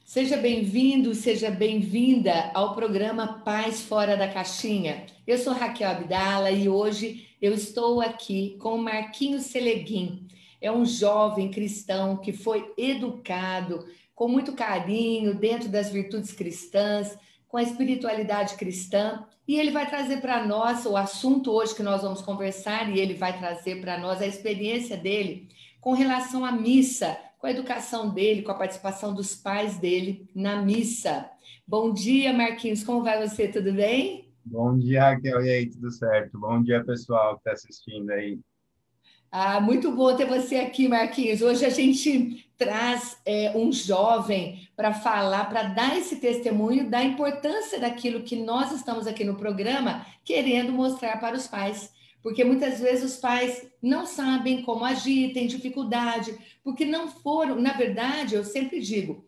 Seja bem-vindo, seja bem-vinda ao programa Paz Fora da Caixinha. Eu sou Raquel Abdala e hoje eu estou aqui com o Marquinhos Seleguim. É um jovem cristão que foi educado com muito carinho dentro das virtudes cristãs, com a espiritualidade cristã, e ele vai trazer para nós o assunto hoje que nós vamos conversar, e ele vai trazer para nós a experiência dele com relação à missa, com a educação dele, com a participação dos pais dele na missa. Bom dia, Marquinhos, como vai você? Tudo bem? Bom dia, Raquel. E aí, tudo certo? Bom dia, pessoal que está assistindo aí. Ah, muito bom ter você aqui, Marquinhos. Hoje a gente traz um jovem para falar, para dar esse testemunho da importância daquilo que nós estamos aqui no programa querendo mostrar para os pais. Porque muitas vezes os pais não sabem como agir, têm dificuldade, porque não foram. Na verdade, eu sempre digo,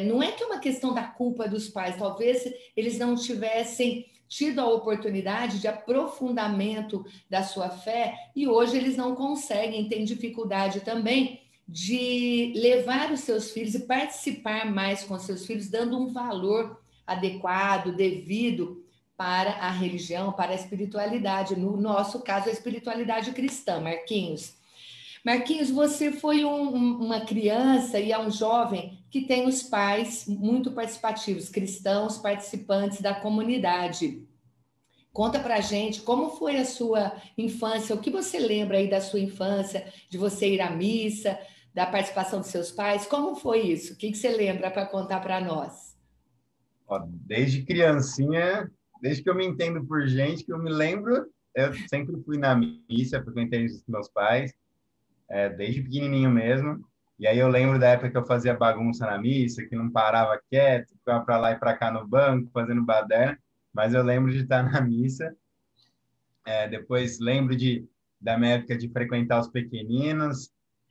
não é que é uma questão da culpa dos pais, talvez eles não tivessem tido a oportunidade de aprofundamento da sua fé e hoje eles não conseguem, têm dificuldade também de levar os seus filhos e participar mais com seus filhos, dando um valor adequado, devido para a religião, para a espiritualidade. No nosso caso, a espiritualidade cristã, Marquinhos. Marquinhos, você foi uma criança e é um jovem que tem os pais muito participativos, cristãos, participantes da comunidade. Conta pra gente como foi a sua infância, o que você lembra aí da sua infância, de você ir à missa, da participação dos seus pais, como foi isso? O que você lembra para contar para nós? Ó, desde criancinha, desde que eu me entendo por gente, que eu me lembro, eu sempre fui na missa, frequentei os meus pais, desde pequenininho mesmo. E aí eu lembro da época que eu fazia bagunça na missa, que não parava quieto, ficava para lá e para cá no banco, fazendo baderna. Mas eu lembro de estar na missa. Depois lembro da minha época de frequentar os pequeninos.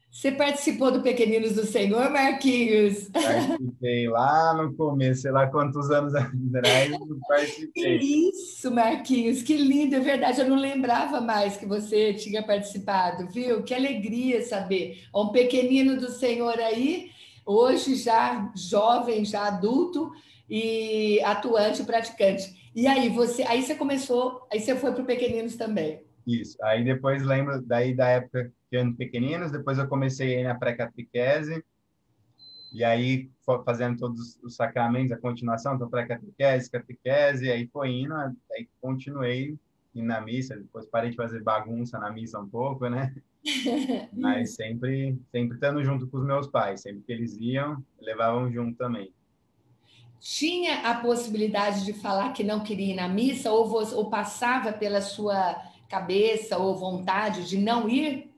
Você participou do Pequeninos do Senhor, Marquinhos? Participei lá no começo, sei lá quantos anos atrás, eu Que participei. isso, Marquinhos, que lindo, é verdade. Eu não lembrava mais que você tinha participado, viu? Que alegria saber. Um pequenino do Senhor aí, hoje já jovem, já adulto e atuante, praticante. E aí você começou, aí você foi para o Pequeninos também. Isso. Aí depois lembro daí da época que eu era pequeninos, depois eu comecei a ir na pré-catequese, e aí fazendo todos os sacramentos, a continuação, então pré-catequese, catequese, aí foi indo, aí continuei indo na missa, depois parei de fazer bagunça na missa um pouco, né? Mas sempre estando junto com os meus pais, sempre que eles iam, levavam junto também. Tinha a possibilidade de falar que não queria ir na missa, ou passava pela sua cabeça ou vontade de não ir?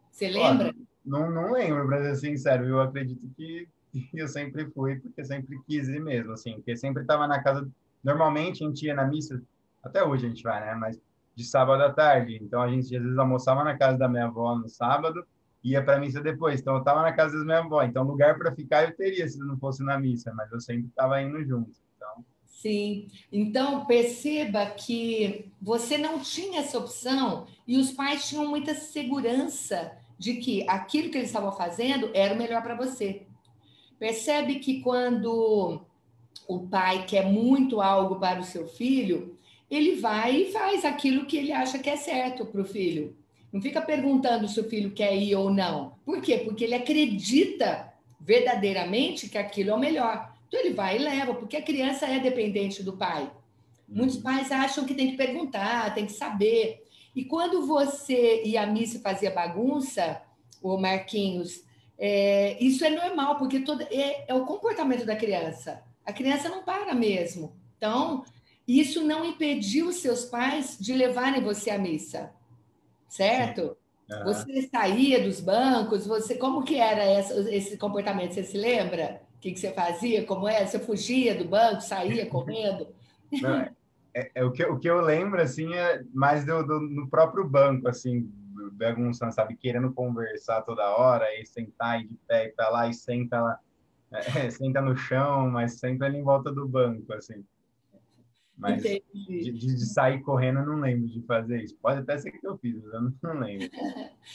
Você Ó, lembra? não lembro, para ser sincero, eu acredito que eu sempre fui, porque sempre quis ir mesmo, assim, porque sempre estava na casa, normalmente a gente ia na missa, até hoje a gente vai, né, mas de sábado à tarde, então a gente às vezes almoçava na casa da minha avó no sábado, e ia para a missa depois, então eu estava na casa da minha avó, então lugar para ficar eu teria se eu não fosse na missa, mas eu sempre estava indo junto, então, Sim. Então, perceba que você não tinha essa opção e os pais tinham muita segurança de que aquilo que eles estavam fazendo era o melhor para você. Percebe que quando o pai quer muito algo para o seu filho, ele vai e faz aquilo que ele acha que é certo para o filho. Não fica perguntando se o filho quer ir ou não. Por quê? Porque ele acredita verdadeiramente que aquilo é o melhor. Então ele vai e leva, porque a criança é dependente do pai. Muitos uhum. pais acham que tem que perguntar, tem que saber. E quando você ia à missa e fazia bagunça, o Marquinhos, isso é normal, porque é o comportamento da criança. A criança não para mesmo. Então, isso não impediu os seus pais de levarem você à missa, Sim. certo? Aham. Você saía dos bancos, você como que era esse comportamento? Você se lembra? O que você fazia? Como era? Você fugia do banco, saía correndo? Não, o que eu lembro, assim, é mais no próprio banco, assim, bagunçando, sabe, querendo conversar toda hora, e sentar e de pé e pra lá, e senta lá, senta no chão, mas sempre ali em volta do banco, assim. Mas Entendi. de sair correndo, eu não lembro de fazer isso. Pode até ser que eu fiz, mas eu não lembro.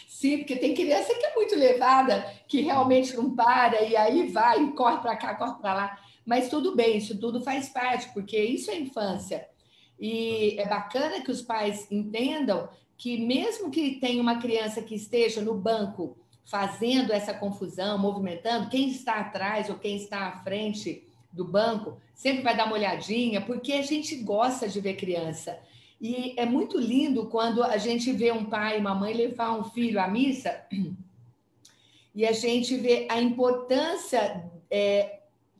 Sim, porque tem criança que é muito levada, que realmente não para, e aí vai, e corre para cá, corre para lá. Mas tudo bem, isso tudo faz parte, porque isso é infância. E é bacana que os pais entendam que, mesmo que tenha uma criança que esteja no banco fazendo essa confusão, movimentando, quem está atrás ou quem está à frente do banco sempre vai dar uma olhadinha, porque a gente gosta de ver criança. E é muito lindo quando a gente vê um pai e uma mãe levar um filho à missa e a gente vê a importância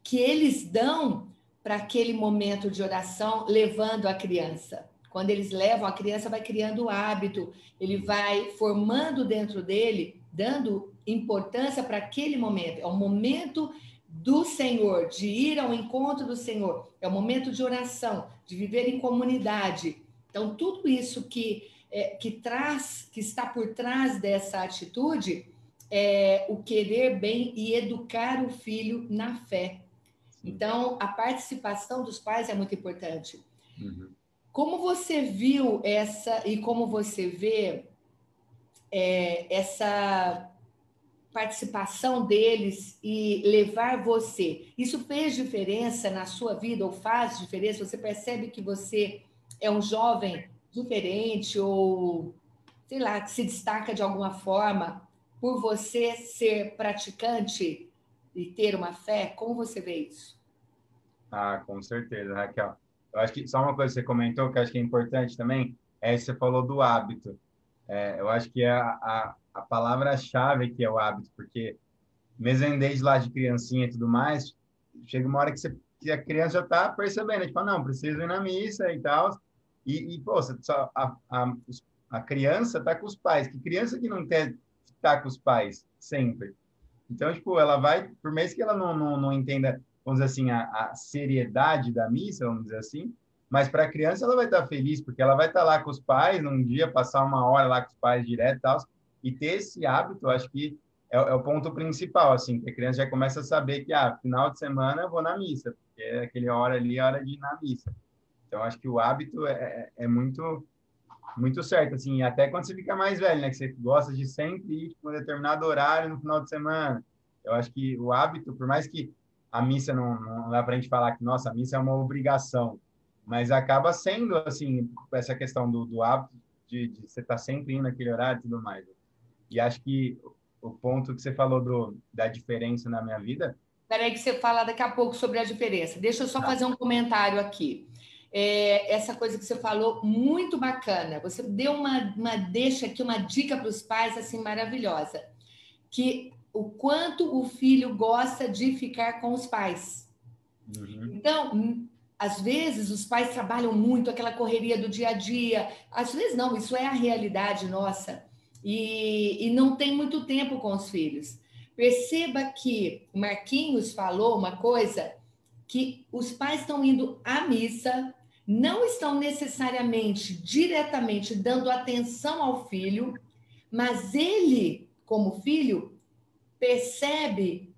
que eles dão para aquele momento de oração, levando a criança. Quando eles levam, a criança vai criando o hábito, ele vai formando dentro dele, dando importância para aquele momento. É o momento do Senhor, de ir ao encontro do Senhor. É o momento de oração, de viver em comunidade. Então, tudo isso que está por trás dessa atitude é o querer bem e educar o filho na fé. Sim. Então, a participação dos pais é muito importante. Uhum. Como você viu essa e como você vê essa participação deles e levar você? Isso fez diferença na sua vida ou faz diferença? Você percebe que você é um jovem diferente ou, sei lá, que se destaca de alguma forma por você ser praticante e ter uma fé? Como você vê isso? Ah, com certeza, Raquel. Eu acho que só uma coisa que você comentou que eu acho que é importante também, é que você falou do hábito. Eu acho que é a palavra-chave que é o hábito, porque mesmo desde lá de criancinha e tudo mais, chega uma hora que a criança já está percebendo, tipo, ah, não, preciso ir na missa e tal, pô, a criança está com os pais, que criança que não quer estar com os pais sempre? Então, tipo, ela vai, por mais que ela não entenda, vamos dizer assim, a seriedade da missa, vamos dizer assim, mas para a criança ela vai estar feliz, porque ela vai estar lá com os pais num dia, passar uma hora lá com os pais direto e tal, e ter esse hábito, eu acho que é o ponto principal, assim, que a criança já começa a saber que, final de semana eu vou na missa, porque aquele hora ali é hora de ir na missa. Então, acho que o hábito é muito muito certo, assim, até quando você fica mais velho, né, que você gosta de sempre ir com um determinado horário no final de semana. Eu acho que o hábito, por mais que a missa não dá para a gente falar que, nossa, a missa é uma obrigação, mas acaba sendo, assim, essa questão do hábito de você estar sempre indo naquele horário e tudo mais. E acho que o ponto que você falou da diferença na minha vida. Espera aí que você fala daqui a pouco sobre a diferença. Deixa eu só Tá. fazer um comentário aqui. Essa coisa que você falou, muito bacana. Você deu uma deixa aqui, uma dica para os pais, assim, maravilhosa. Que o quanto o filho gosta de ficar com os pais. Uhum. Então, às vezes, os pais trabalham muito, aquela correria do dia a dia. Às vezes, não, isso é a realidade nossa. E não tem muito tempo com os filhos. Perceba que Marquinhos falou uma coisa, que os pais estão indo à missa, não estão necessariamente, diretamente, dando atenção ao filho, mas ele, como filho, percebe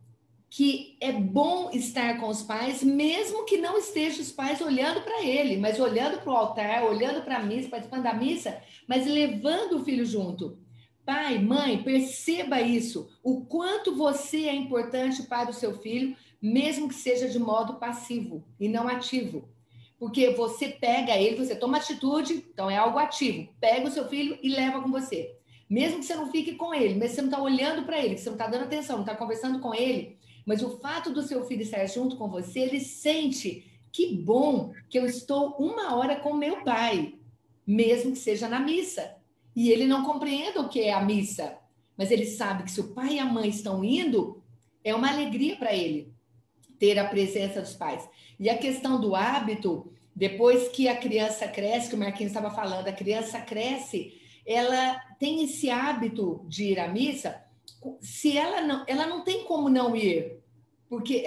que é bom estar com os pais, mesmo que não estejam os pais olhando para ele, mas olhando para o altar, olhando para a missa, participando da missa, mas levando o filho junto. Pai, mãe, perceba isso, o quanto você é importante para o seu filho, mesmo que seja de modo passivo e não ativo. Porque você pega ele, você toma atitude, então é algo ativo. Pega o seu filho e leva com você. Mesmo que você não fique com ele, mesmo que você não está olhando para ele, que você não está dando atenção, não está conversando com ele, mas o fato do seu filho estar junto com você, ele sente que bom que eu estou uma hora com meu pai, mesmo que seja na missa. E ele não compreenda o que é a missa, mas ele sabe que se o pai e a mãe estão indo, é uma alegria para ele ter a presença dos pais. E a questão do hábito, depois que a criança cresce, que o Marquinhos estava falando, a criança cresce, ela tem esse hábito de ir à missa, se ela não tem como não ir, porque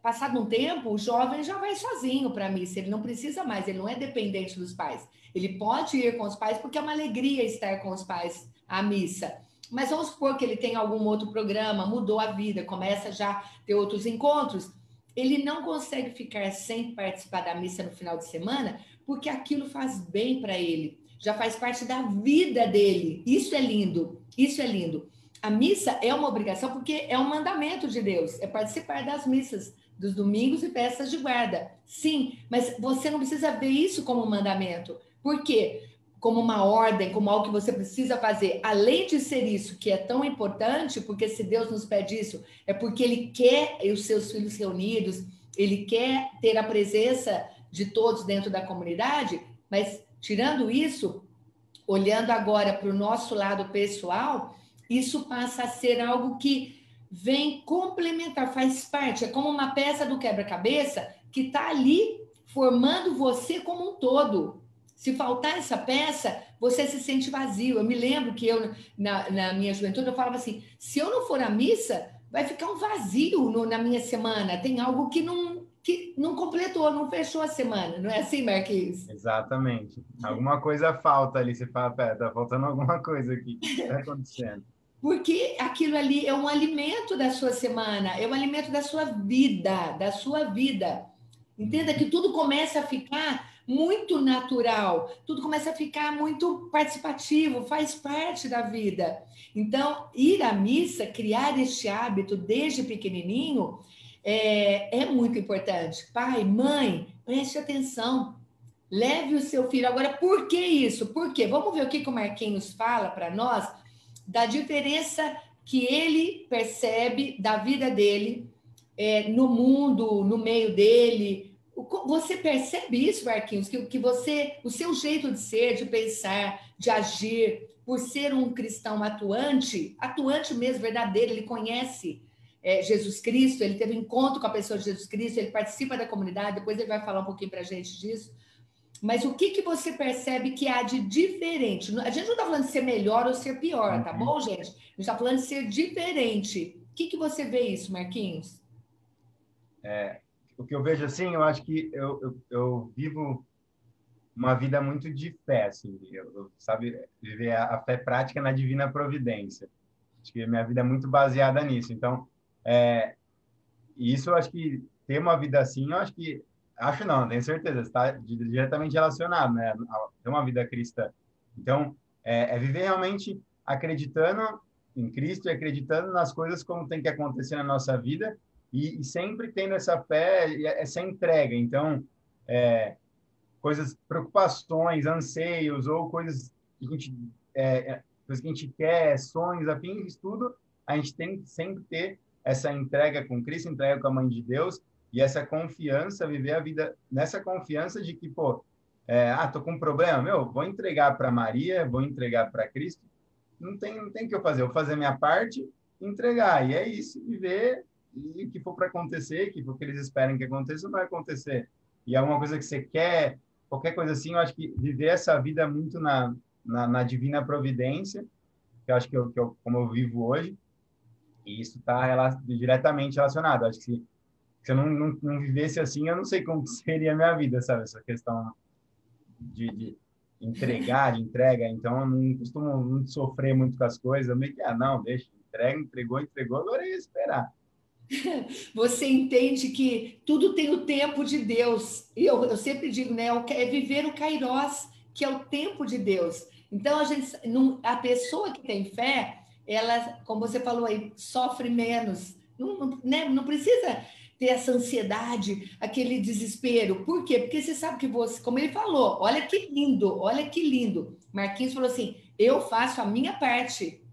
passado um tempo, o jovem já vai sozinho para a missa, ele não precisa mais, ele não é dependente dos pais. Ele pode ir com os pais porque é uma alegria estar com os pais à missa. Mas vamos supor que ele tem algum outro programa, mudou a vida, começa já a ter outros encontros. ele não consegue ficar sem participar da missa no final de semana, porque aquilo faz bem para ele, já faz parte da vida dele. Isso é lindo, isso é lindo. A missa é uma obrigação porque é um mandamento de Deus, é participar das missas, dos domingos e festas de guarda. Sim, mas você não precisa ver isso como um mandamento. Por quê? Como uma ordem, como algo que você precisa fazer. Além de ser isso que é tão importante, porque se Deus nos pede isso, é porque Ele quer os seus filhos reunidos, Ele quer ter a presença de todos dentro da comunidade, mas tirando isso, olhando agora para o nosso lado pessoal, isso passa a ser algo que vem complementar, faz parte, é como uma peça do quebra-cabeça que está ali formando você como um todo. Se faltar essa peça, você se sente vazio. Eu me lembro que eu, na minha juventude, eu falava assim: se eu não for à missa, vai ficar um vazio na minha semana. Tem algo que não completou, não fechou a semana. Não é assim, Marquinhos? Exatamente. Alguma coisa falta ali, você fala, pera, tá faltando alguma coisa aqui, o que está acontecendo? Porque aquilo ali é um alimento da sua semana, é um alimento da sua vida, da sua vida. Entenda que tudo começa a ficar muito natural, tudo começa a ficar muito participativo, faz parte da vida. Então, ir à missa, criar este hábito desde pequenininho, é muito importante. Pai, mãe, preste atenção, leve o seu filho. Agora, por que isso? Por quê? Vamos ver o que o Marquinhos fala para nós da diferença que ele percebe da vida dele no mundo, no meio dele. Você percebe isso, Marquinhos? Que você, o seu jeito de ser, de pensar, de agir, por ser um cristão atuante, atuante mesmo, verdadeiro, ele conhece Jesus Cristo, ele teve encontro com a pessoa de Jesus Cristo, ele participa da comunidade, depois ele vai falar um pouquinho para a gente disso. Mas o que você percebe que há de diferente? A gente não está falando de ser melhor ou ser pior, tá Uhum. bom, gente? A gente está falando de ser diferente. O que você vê isso, Marquinhos? O que eu vejo assim, eu acho que eu vivo uma vida muito de fé, assim, sabe, viver a fé prática na divina providência. Acho que a minha vida é muito baseada nisso. Então, é, e isso eu acho que ter uma vida assim, eu acho que, acho não, tenho certeza, está diretamente relacionado, né, a ter uma vida cristã. Então, é viver realmente acreditando em Cristo e acreditando nas coisas como tem que acontecer na nossa vida e sempre tendo essa fé e essa entrega. Então, é, coisas, preocupações, anseios ou coisas que a gente, coisas que a gente quer, sonhos, afins, tudo, a gente tem que sempre ter essa entrega com Cristo, entrega com a Mãe de Deus e essa confiança, viver a vida nessa confiança de que, pô, tô com um problema, meu, vou entregar para Maria, vou entregar para Cristo, não tem o que eu fazer, eu vou fazer a minha parte, entregar, e é isso, viver, e o que for para acontecer, que for que eles esperem que aconteça, não vai acontecer. E é uma coisa que você quer, qualquer coisa assim, eu acho que viver essa vida muito na divina providência, que eu acho como eu vivo hoje, e isso está diretamente relacionado. Eu acho que se eu não vivesse assim, eu não sei como seria a minha vida, sabe? Essa questão de entregar, de entrega. Então, eu não costumo muito sofrer muito com as coisas. Eu meio que, não, deixa, entrega, entregou, agora é esperar. Você entende que tudo tem o tempo de Deus. E eu sempre digo, né? É viver o Kairós, que é o tempo de Deus. Então, a pessoa que tem fé, ela, como você falou aí, sofre menos. Não precisa ter essa ansiedade, aquele desespero. Por quê? Porque você sabe que você, como ele falou, olha que lindo, olha que lindo. Marquinhos falou assim: eu faço a minha parte.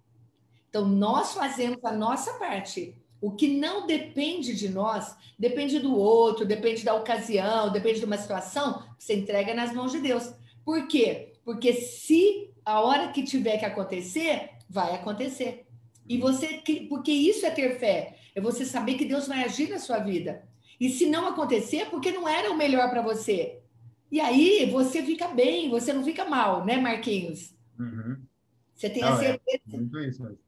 Então, nós fazemos a nossa parte. O que não depende de nós, depende do outro, depende da ocasião, depende de uma situação, você entrega nas mãos de Deus. Por quê? Porque se a hora que tiver que acontecer, vai acontecer. E você, porque isso é ter fé, é você saber que Deus vai agir na sua vida. E se não acontecer, porque não era o melhor para você. E aí você fica bem, você não fica mal, né, Marquinhos? Uhum. Você tem a Não, é certeza. muito isso mesmo.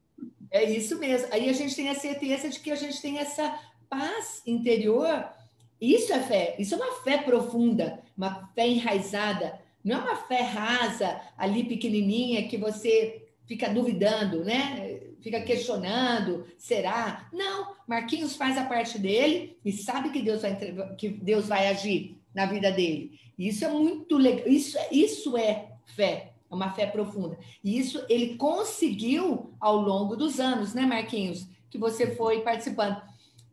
É isso mesmo. Aí a gente tem a certeza de que a gente tem essa paz interior. Isso é fé. Isso é uma fé profunda, uma fé enraizada. Não é uma fé rasa, ali pequenininha, que você fica duvidando, né? fica questionando, será? Não, Marquinhos faz a parte dele e sabe que Deus vai agir na vida dele. E isso é muito legal, isso é fé, é uma fé profunda. E isso ele conseguiu ao longo dos anos, né, Marquinhos? Que você foi participando.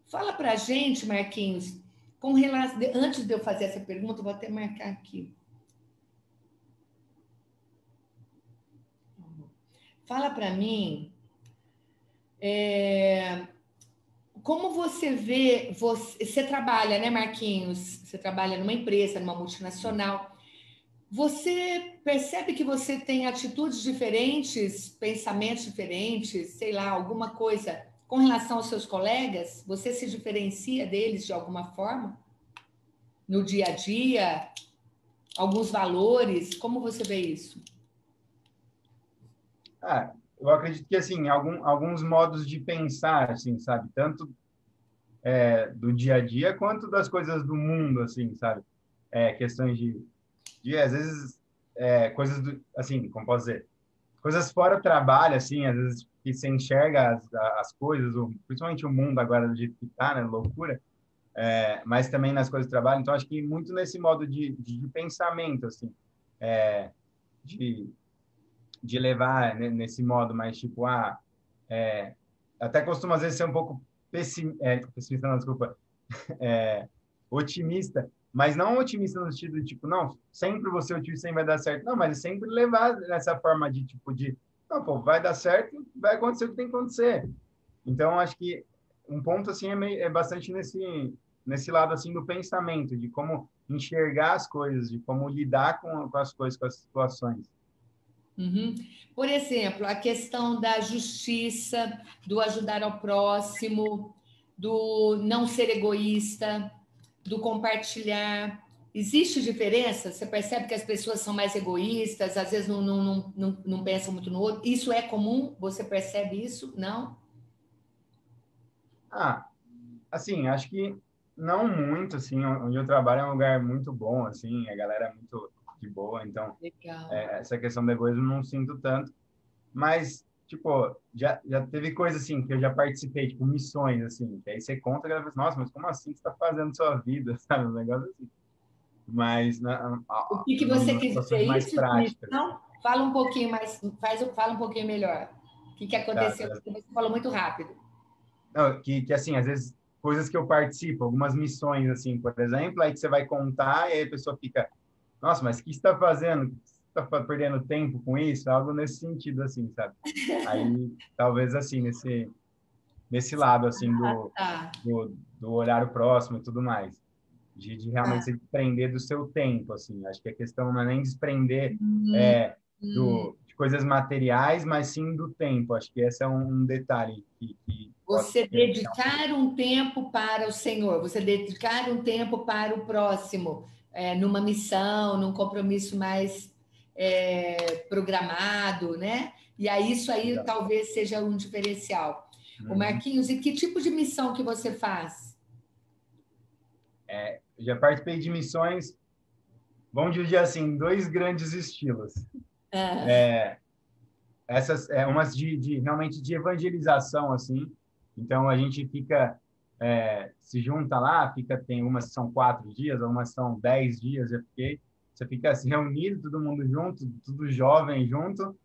Fala pra gente, Marquinhos, com relação, antes de eu fazer essa pergunta, vou até marcar aqui. Fala para mim, como você vê, você trabalha, né, Marquinhos? Você trabalha numa empresa, numa multinacional. Você percebe que você tem atitudes diferentes, pensamentos diferentes, sei lá, alguma coisa com relação aos seus colegas? Você se diferencia deles de alguma forma? No dia a dia? Alguns valores? Como você vê isso? Eu acredito que, assim, alguns modos de pensar, assim, sabe? Tanto do dia a dia quanto das coisas do mundo, assim, sabe? Questões às vezes, coisas assim, como posso dizer? Coisas fora do trabalho, assim, às vezes que você enxerga as coisas, principalmente o mundo agora do jeito que tá, né? Loucura. Mas também nas coisas do trabalho. Então, acho que muito nesse modo de pensamento, assim, de, de levar nesse modo mais tipo, até costuma às vezes ser um pouco pessimista, não, desculpa, otimista, mas não otimista no sentido de, tipo, não, sempre você otimista sempre vai dar certo. Não, mas sempre levar nessa forma de, tipo, não, pô, vai dar certo, vai acontecer o que tem que acontecer. Então, acho que um ponto, assim, é bastante nesse lado, assim, do pensamento, de como enxergar as coisas, de como lidar com as coisas, com as situações. Uhum. Por exemplo, a questão da justiça, do ajudar ao próximo, do não ser egoísta, do compartilhar. Existe diferença? Você percebe que as pessoas são mais egoístas, às vezes não pensam muito no outro. Isso é comum? Você percebe isso? Não? Assim, acho que não muito, assim, onde eu trabalho é um lugar muito bom, assim, a galera é muito de boa, então Legal. essa questão do egoísmo não sinto tanto, mas, tipo, já teve coisa, assim, que eu já participei, tipo, missões, assim, que aí você conta e ela fala, nossa, mas como assim você está fazendo sua vida, sabe, um negócio assim. Mas, O que você em quis situações dizer mais isso? práticas, Missão? Fala um pouquinho mais, fala um pouquinho melhor. O que tá? aconteceu? Você falou muito rápido. Não, assim, às vezes, coisas que eu participo, algumas missões, assim, por exemplo, aí que você vai contar e aí a pessoa fica, nossa, mas o que você está fazendo? Você está perdendo tempo com isso? Algo nesse sentido, assim, sabe? Aí, talvez, assim, nesse lado, assim, Tá. do olhar o próximo e tudo mais. De realmente Tá. se desprender do seu tempo, assim. Acho que a questão não é nem desprender Hum, hum. de coisas materiais, mas sim do tempo. Acho que esse é um detalhe que posso Você diferenciar. dedicar um tempo para o Senhor, você dedicar um tempo para o próximo, numa missão, num compromisso mais programado, né? E aí isso aí Exato. talvez seja um diferencial. O Uhum. Marquinhos, e que tipo de missão que você faz? Já participei de missões, vamos dividir assim, em dois grandes estilos. Ah, Essas umas realmente de evangelização, assim. Então a gente fica se junta lá, tem umas que são 4 dias, umas são 10 dias, eu fiquei. Você fica se reunido, todo mundo junto, tudo jovem junto,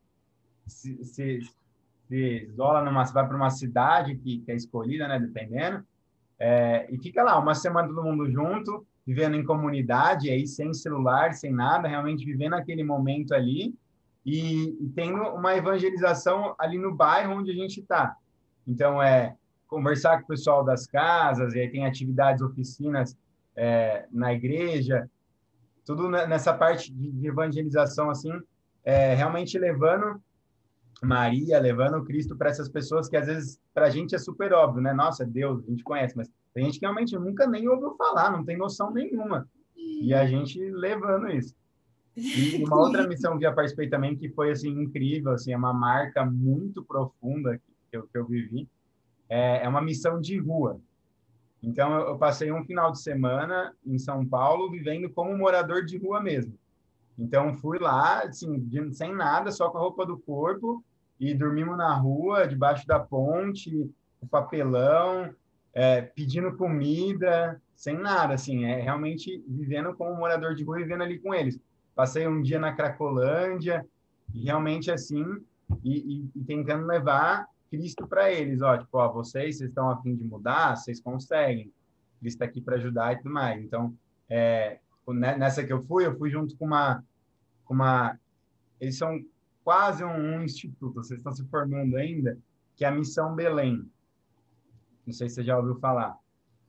se isola vai para uma cidade que é escolhida, né, dependendo, e fica lá uma semana todo mundo junto, vivendo em comunidade, aí sem celular, sem nada, realmente vivendo aquele momento ali e tendo uma evangelização ali no bairro onde a gente está. Então, conversar com o pessoal das casas, e aí tem atividades, oficinas na igreja, tudo nessa parte de evangelização, assim, realmente levando Maria, levando Cristo para essas pessoas que às vezes para a gente é super óbvio, né? Nossa, é Deus, a gente conhece, mas tem gente que realmente nunca nem ouviu falar, não tem noção nenhuma. E a gente levando isso. E uma que outra lindo. missão que já participei também, que foi assim incrível, assim, é uma marca muito profunda que eu vivi, é uma missão de rua. Então eu passei um final de semana em São Paulo vivendo como morador de rua mesmo. Então, fui lá, assim, sem nada, só com a roupa do corpo, e dormimos na rua, debaixo da ponte, com papelão, pedindo comida, sem nada, assim, realmente vivendo como morador de rua, vivendo ali com eles. Passei um dia na Cracolândia, e realmente assim, e tentando levar Cristo para eles, ó, tipo, ó, vocês estão a fim de mudar, vocês conseguem, Cristo está aqui para ajudar e tudo mais. Então, nessa que eu fui junto com uma, eles são quase um instituto, vocês estão se formando ainda, que é a Missão Belém. Não sei se você já ouviu falar.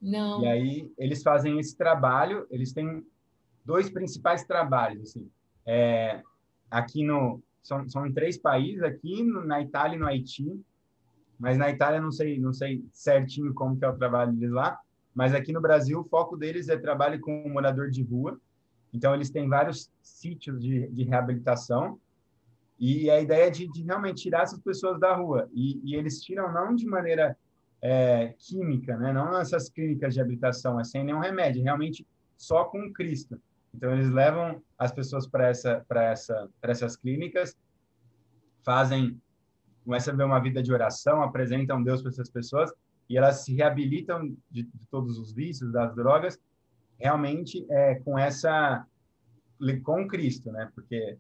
E Não. aí eles fazem esse trabalho, eles têm dois principais trabalhos, assim. Aqui são em 3 países, aqui na Itália e no Haiti, mas na Itália não sei certinho como que é o trabalho deles lá, mas aqui no Brasil o foco deles é trabalho com morador de rua, então eles têm vários sítios de reabilitação, e a ideia é de realmente tirar essas pessoas da rua, e eles tiram não de maneira química, né? Não nessas clínicas de reabilitação, é sem nenhum remédio, realmente só com Cristo. Então, eles levam as pessoas para essas clínicas, começam a ver uma vida de oração, apresentam Deus para essas pessoas, e elas se reabilitam de todos os vícios, das drogas, realmente com Cristo, né? Porque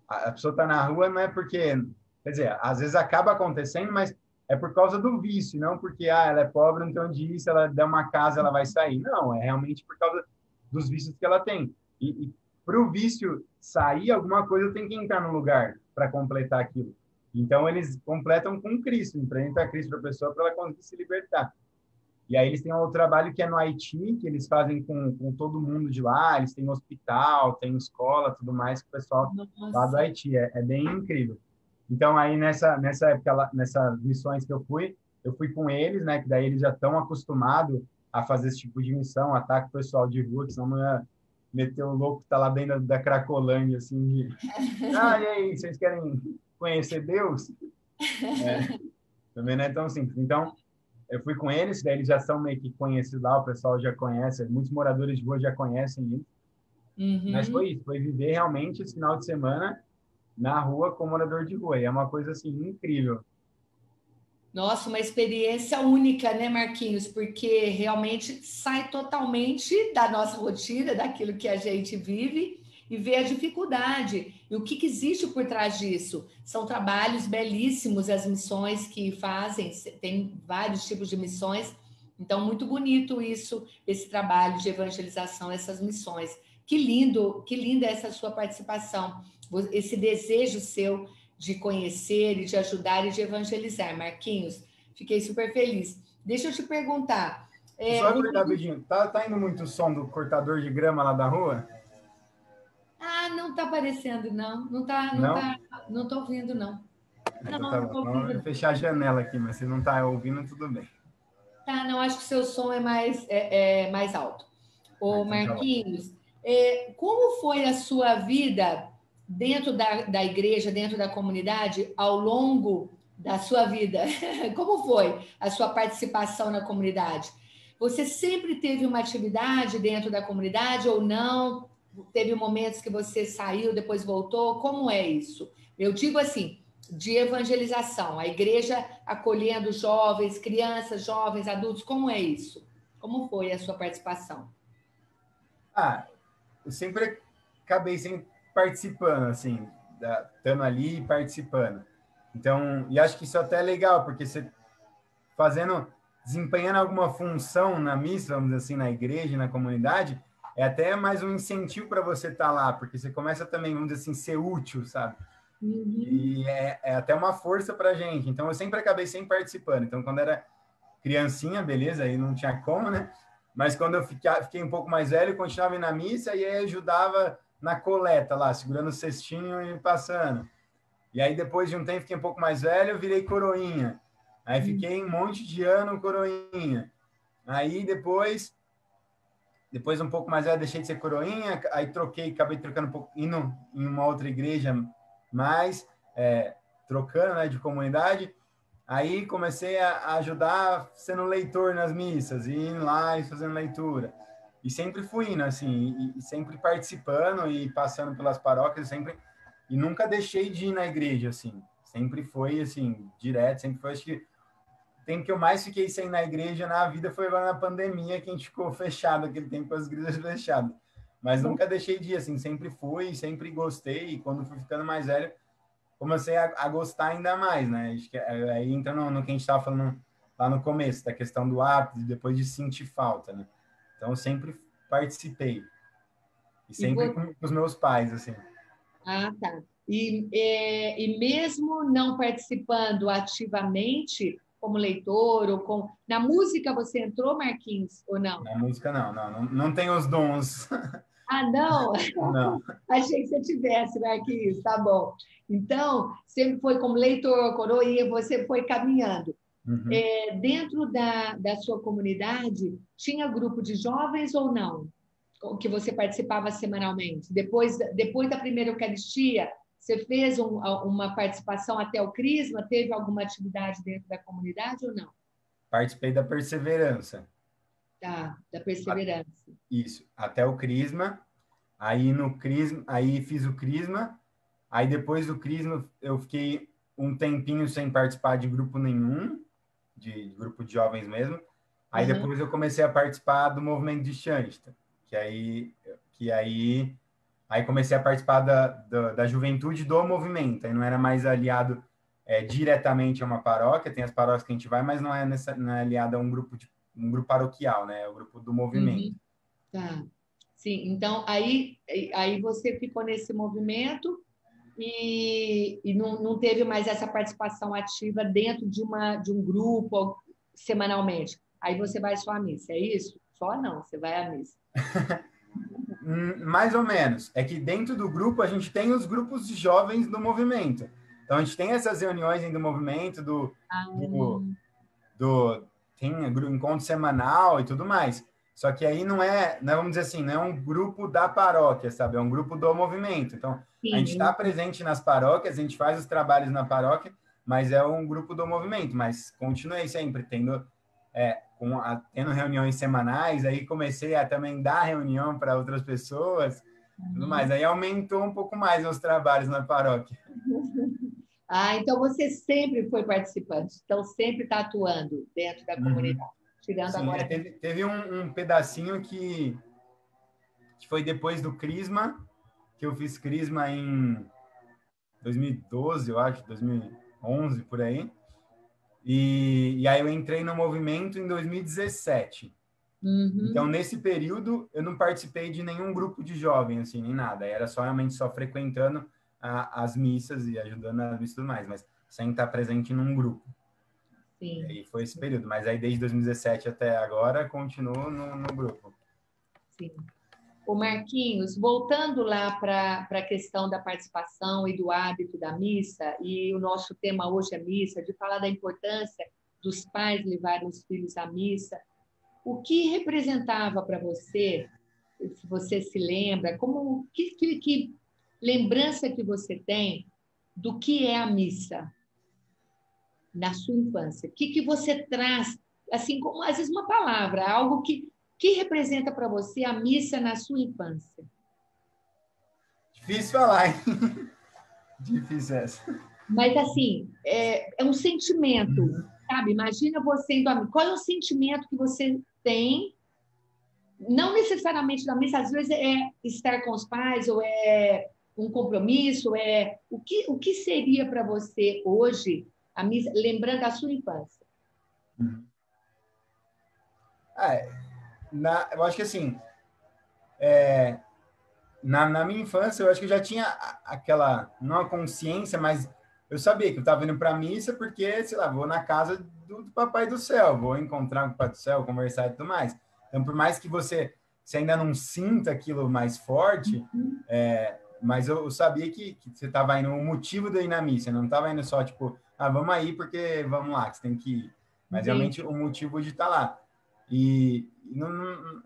a pessoa está na rua não é porque, quer dizer, às vezes acaba acontecendo, mas é por causa do vício, não porque ela é pobre, não tem onde ir, se ela der uma casa ela vai sair. Não, é realmente por causa dos vícios que ela tem. E para o vício sair, alguma coisa tem que entrar no lugar para completar aquilo. Então, eles completam com Cristo, apresentam a Cristo para a pessoa para ela conseguir se libertar. E aí eles têm um outro trabalho que é no Haiti, que eles fazem com todo mundo de lá, eles têm hospital, têm escola, tudo mais, que o pessoal lá do Nossa. Haiti. É bem incrível. Então, aí nessa época, nessas missões que eu fui com eles, né, que daí eles já estão acostumados a fazer esse tipo de missão, ataque o pessoal de rua, que senão não ia meter o louco que tá lá dentro da Cracolândia, assim, e aí, vocês querem conhecer Deus? Também não é tão simples. Então, eu fui com eles, daí eles já são meio que conhecidos lá, o pessoal já conhece, muitos moradores de rua já conhecem eles, mas Uhum. foi isso, foi viver realmente esse final de semana na rua com morador de rua, e é uma coisa, assim, incrível. Nossa, uma experiência única, né, Marquinhos? Porque realmente sai totalmente da nossa rotina, daquilo que a gente vive e vê a dificuldade e o que existe por trás disso. São trabalhos belíssimos as missões que fazem, tem vários tipos de missões. Então, muito bonito isso, esse trabalho de evangelização, essas missões. Que lindo, que linda essa sua participação, esse desejo seu de conhecer e de ajudar e de evangelizar. Marquinhos, fiquei super feliz. Deixa eu te perguntar. Só Você... cortar rapidinho, tá indo muito som do cortador de grama lá da rua? Ah, não está aparecendo, não. Não está, não Não? tá, não estou ouvindo, não. Não, Então tá não bom. estou Então eu ouvindo, vou não. fechar a janela aqui, mas se não tá ouvindo, tudo bem. Tá, não, acho que o seu som é mais alto. Ah, Ô, então tá bom. Marquinhos, como foi a sua vida dentro da igreja, dentro da comunidade, ao longo da sua vida? Como foi a sua participação na comunidade? Você sempre teve uma atividade dentro da comunidade ou não? Teve momentos que você saiu, depois voltou? Como é isso? Eu digo assim, de evangelização, a igreja acolhendo jovens, crianças, jovens, adultos, como é isso? Como foi a sua participação? Eu sempre acabei sempre participando, assim, estando ali e participando. Então, e acho que isso até é legal, porque você desempenhando alguma função na missa, vamos dizer assim, na igreja, na comunidade, é até mais um incentivo para você estar lá, porque você começa também, vamos dizer assim, ser útil, sabe? Uhum. E é até uma força para a gente. Então, eu sempre acabei sempre participando. Então, quando era criancinha, beleza, aí não tinha como, né? Mas quando eu fiquei um pouco mais velho, eu continuava indo na missa e aí ajudava na coleta lá, segurando o cestinho e passando. E aí, depois de um tempo, fiquei um pouco mais velho, eu virei coroinha. Aí fiquei um monte de ano coroinha. Aí depois um pouco mais velho, deixei de ser coroinha, aí acabei trocando um pouco, indo em uma outra igreja mais, trocando, né, de comunidade. Aí comecei a ajudar sendo leitor nas missas, e indo lá e fazendo leitura. E sempre fui indo, assim, e sempre participando e passando pelas paróquias, sempre. E nunca deixei de ir na igreja, assim. Sempre foi, assim, direto, sempre foi, acho que o tempo que eu mais fiquei sem ir na igreja na vida foi agora na pandemia, que a gente ficou fechado, aquele tempo com as igrejas fechadas. Mas nunca deixei de ir, assim, sempre fui, sempre gostei, e quando fui ficando mais velho, comecei a gostar ainda mais, né? Acho que aí entra no que a gente estava falando lá no começo, da questão do hábito, depois de sentir falta, né? Então, eu sempre participei, e E sempre com os meus pais, assim. Ah, tá. E mesmo não participando ativamente, como leitor ou com... Na música você entrou, Marquinhos, ou não? Na música, não tem os dons. Ah, não? Não. Achei que você tivesse, Marquinhos, tá bom. Então, sempre foi como leitor, coroinha, você foi caminhando. Uhum. Dentro da sua comunidade, tinha grupo de jovens ou não? Que você participava semanalmente? Depois da primeira Eucaristia, você fez uma participação até o Crisma? Teve alguma atividade dentro da comunidade ou não? Participei da Perseverança. Tá, da perseverança. Isso, até o Crisma. Aí no Crisma, aí fiz o Crisma. Aí depois do Crisma eu fiquei um tempinho sem participar de grupo nenhum, de grupo de jovens mesmo. Aí Uhum. depois eu comecei a participar do movimento de Xanxta, que aí comecei a participar da juventude do movimento. Aí não era mais aliado diretamente a uma paróquia, tem as paróquias que a gente vai, mas não é aliado a um grupo paroquial, né? É o grupo do movimento. Uhum. Tá. Sim, então aí você ficou nesse movimento e não teve mais essa participação ativa dentro de um grupo semanalmente. Aí você vai só à missa, é isso? Só não, você vai à missa. Mais ou menos. É que dentro do grupo a gente tem os grupos de jovens do movimento. Então a gente tem essas reuniões do movimento, Ah, do, do tem encontro semanal e tudo mais. Só que aí não é, vamos dizer assim, não é um grupo da paróquia, sabe? É um grupo do movimento. Então a gente está sim, presente nas paróquias, a gente faz os trabalhos na paróquia, mas é um grupo do movimento. Mas continuei sempre tendo reuniões semanais, aí comecei a também dar reunião para outras pessoas, tudo mais. Aí aumentou um pouco mais os trabalhos na paróquia. Ah, então você sempre foi participante, então sempre está atuando dentro da Uhum. comunidade, tirando Sim, agora. teve um pedacinho que foi depois do Crisma, que eu fiz Crisma em 2012, eu acho, 2011, por aí. E aí eu entrei no movimento em 2017. Então, Uhum, nesse período, eu não participei de nenhum grupo de jovens, assim, nem nada. Era só realmente só frequentando as missas e ajudando nas missas e tudo mais, mas sem estar presente num grupo. E sim, aí foi esse período. Mas aí, desde 2017 até agora, continuo no grupo. sim. O Marquinhos, voltando lá para a questão da participação e do hábito da missa, e o nosso tema hoje é missa, de falar da importância dos pais levarem os filhos à missa, o que representava para você, se você se lembra, que lembrança que você tem do que é a missa na sua infância? O que você traz, assim como às vezes uma palavra, algo que representa para você a missa na sua infância? Difícil falar, hein? Difícil essa. Mas assim, é um sentimento, sabe? Imagina você indo à missa. Qual é o sentimento que você tem? Não necessariamente na missa, às vezes é estar com os pais, ou é um compromisso, o que seria para você hoje a missa, lembrando a sua infância? É, eu acho que assim, na minha infância, eu acho que eu já tinha aquela, não a consciência, mas eu sabia que eu estava indo para a missa porque, sei lá, vou na casa do Papai do Céu, vou encontrar com o Papai do Céu, conversar e tudo mais. Então, por mais que você ainda não sinta aquilo mais forte, mas eu sabia que você estava indo, o motivo de ir na missa, não estava indo só, tipo, vamos aí porque vamos lá, que você tem que ir. Mas realmente Entendi. o motivo de estar lá. E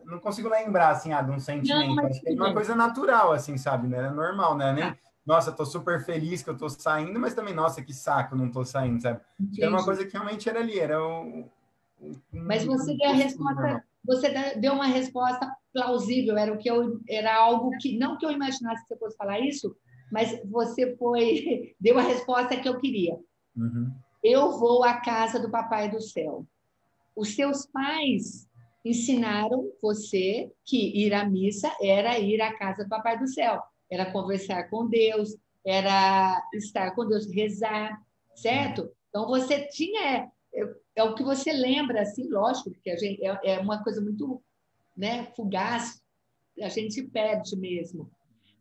não consigo lembrar, assim, de um Não, sentimento. mas Acho que é tudo uma bem. coisa natural, assim, sabe? Né? É normal, né? Tá, Nem, nossa, tô super feliz que eu tô saindo, mas também, nossa, que saco, não tô saindo, sabe? Acho que era uma entendi. coisa que realmente era ali, era Mas você um deu a costume normal. resposta, você deu uma resposta plausível, era algo que não que eu imaginasse que você fosse falar isso, mas você deu a resposta que eu queria. Uhum. Eu vou à casa do Papai do Céu. Os seus pais ensinaram você que ir à missa era ir à casa do Papai do Céu, era conversar com Deus, era estar com Deus, rezar, certo? Então você tinha é o que você lembra, assim, lógico, porque a gente é uma coisa muito, né, fugaz, a gente se perde mesmo.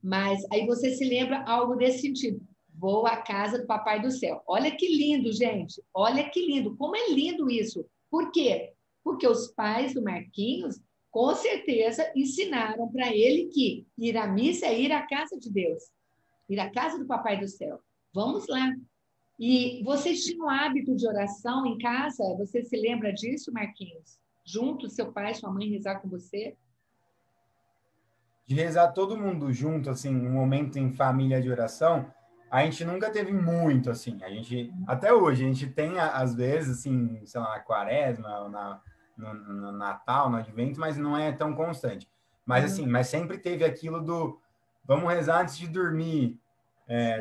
Mas aí você se lembra algo desse sentido. Vou à casa do Papai do Céu. Olha que lindo, gente. Olha que lindo. Como é lindo isso. Por quê? Porque os pais do Marquinhos, com certeza, ensinaram para ele que ir à missa é ir à casa de Deus, ir à casa do Papai do Céu. Vamos lá. E vocês tinham hábito de oração em casa? Você se lembra disso, Marquinhos? Junto, seu pai, sua mãe rezar com você? De rezar todo mundo junto, assim, um momento em família de oração, a gente nunca teve muito, assim. A gente, até hoje, a gente tem, às vezes, assim, sei lá, na quaresma, ou no Natal, no Advento, mas não é tão constante. Mas, Uhum. assim, mas sempre teve aquilo do vamos rezar antes de dormir,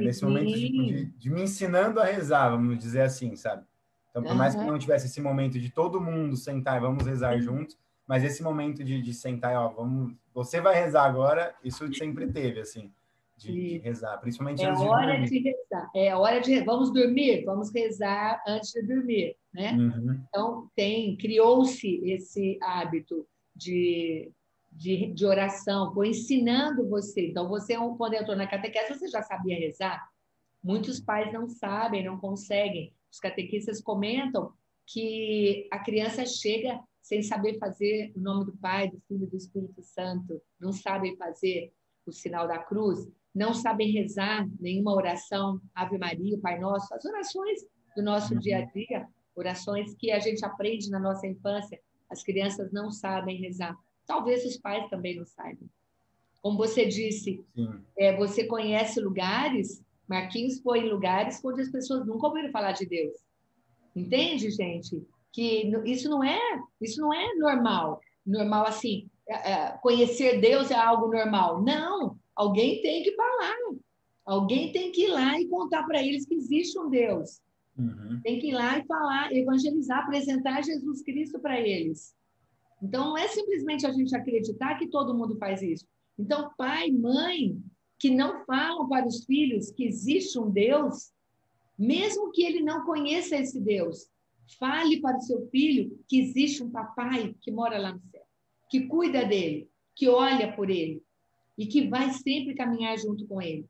nesse momento, tipo, Sim. de me ensinando a rezar, vamos dizer assim, sabe? Então, por mais que Aham. não tivesse esse momento de todo mundo sentar e vamos rezar juntos, mas esse momento de sentar e, ó, vamos, você vai rezar agora, isso sempre teve, assim, de Isso. rezar, principalmente É antes de hora dormir. de rezar. É hora de. Vamos dormir? Vamos rezar antes de dormir, né? Uhum, Então, criou-se esse hábito de oração, foi ensinando você. Então, você, quando entrou na catequese, você já sabia rezar? Muitos pais não sabem, não conseguem. Os catequistas comentam que a criança chega sem saber fazer o nome do Pai, do Filho e do Espírito Santo, não sabem fazer o sinal da cruz, não sabem rezar nenhuma oração, Ave Maria, Pai Nosso, as orações do nosso dia a uhum, dia, orações que a gente aprende na nossa infância, as crianças não sabem rezar. Talvez os pais também não saibam. Como você disse, sim. você conhece lugares, Marquinhos foi em lugares onde as pessoas nunca ouviram falar de Deus. Entende, gente? Que isso não é normal. Normal assim, conhecer Deus é algo normal. Não, alguém tem que falar. Alguém tem que ir lá e contar para eles que existe um Deus. Uhum, Tem que ir lá e falar, evangelizar, apresentar Jesus Cristo para eles. Então, não é simplesmente a gente acreditar que todo mundo faz isso. Então, pai, mãe, que não falam para os filhos que existe um Deus, mesmo que ele não conheça esse Deus, fale para o seu filho que existe um papai que mora lá no céu, que cuida dele, que olha por ele e que vai sempre caminhar junto com ele.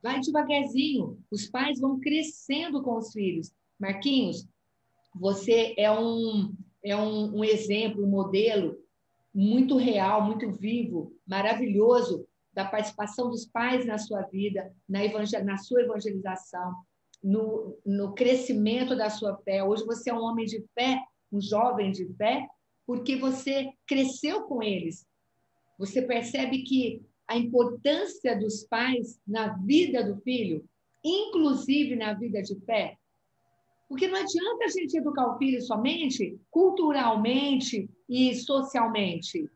Vai devagarzinho, os pais vão crescendo com os filhos. Marquinhos, você é um exemplo, um modelo muito real, muito vivo, maravilhoso da participação dos pais na sua vida, na sua evangelização, no crescimento da sua fé. Hoje você é um homem de fé, um jovem de fé, porque você cresceu com eles. Você percebe que a importância dos pais na vida do filho, inclusive na vida de fé, porque não adianta a gente educar o filho somente culturalmente e socialmente.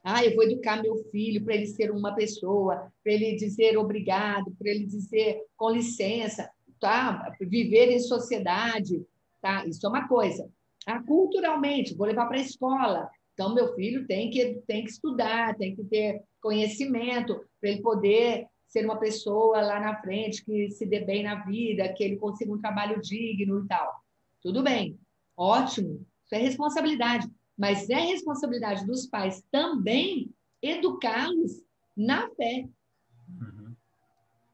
Ah, eu vou educar meu filho para ele ser uma pessoa, para ele dizer obrigado, para ele dizer com licença, tá? Viver em sociedade, tá? Isso é uma coisa. Ah, culturalmente, vou levar para a escola. Então, meu filho tem que estudar, tem que ter conhecimento para ele poder ser uma pessoa lá na frente que se dê bem na vida, que ele consiga um trabalho digno e tal. Tudo bem, ótimo, isso é responsabilidade, mas é responsabilidade dos pais também educá-los na fé, uhum.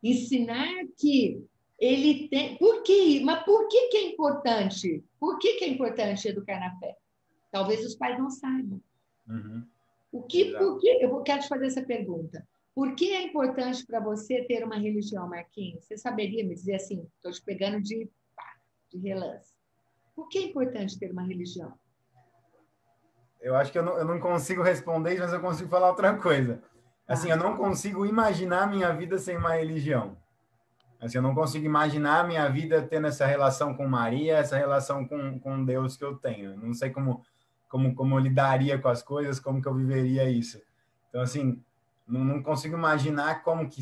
ensinar que ele tem. Por quê? Mas por que que é importante? Por que que é importante educar na fé? Talvez os pais não saibam. Uhum. Por Exato. que? Quero te fazer essa pergunta. Por que é importante para você ter uma religião, Marquinhos? Você saberia me dizer assim? Estou te pegando de relance. Por que é importante ter uma religião? Eu acho que eu não consigo responder isso, mas eu consigo falar outra coisa. Assim, Tá. eu não consigo imaginar a minha vida sem uma religião. Assim, eu não consigo imaginar a minha vida tendo essa relação com Maria, essa relação com Deus que eu tenho. Eu não sei como eu lidaria com as coisas, como que eu viveria isso. Então, assim, não consigo imaginar como que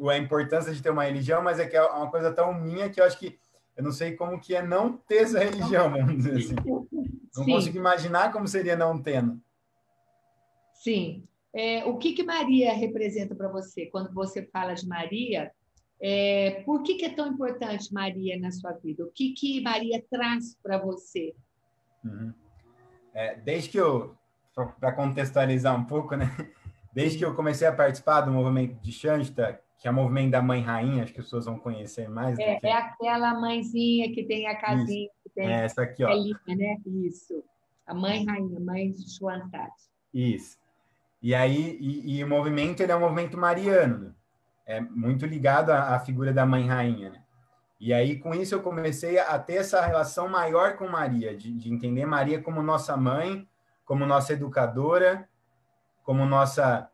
a importância de ter uma religião, mas é que é uma coisa tão minha que eu acho que eu não sei como que é não ter essa religião, vamos dizer assim. Não consigo Sim, imaginar como seria não tendo. sim. O que que Maria representa para você? Quando você fala de Maria, por que que é tão importante Maria na sua vida? O que que Maria traz para você? Uhum. Desde que eu, para contextualizar um pouco, né? Desde que Sim. eu comecei a participar do movimento de Shanta, que é o movimento da Mãe Rainha, acho que as pessoas vão conhecer mais do É que aquela mãezinha que tem a isso. casinha, que tem É essa aqui, ó. telinha, né? Isso. A mãe rainha, mãe de Chuantat. Isso. E aí, o movimento, ele é um movimento mariano, né? É muito ligado à figura da Mãe Rainha, né? E aí, com isso, eu comecei a ter essa relação maior com Maria, de entender Maria como nossa mãe, como nossa educadora, como nossa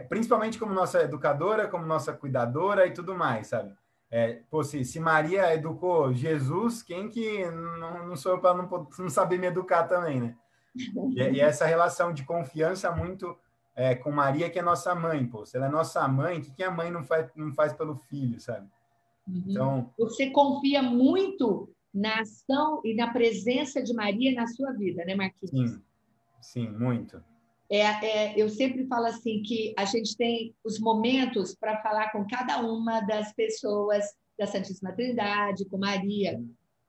principalmente como nossa educadora, como nossa cuidadora e tudo mais, sabe? Pô, se Maria educou Jesus, quem que não sou eu para não saber me educar também, né? E essa relação de confiança muito com Maria, que é nossa mãe, pô. Se ela é nossa mãe, o que a mãe não faz pelo filho, sabe? Uhum. Então, Você confia muito na ação e na presença de Maria na sua vida, né, Marquinhos? sim, sim, muito. Eu sempre falo assim que a gente tem os momentos para falar com cada uma das pessoas da Santíssima Trindade, com Maria.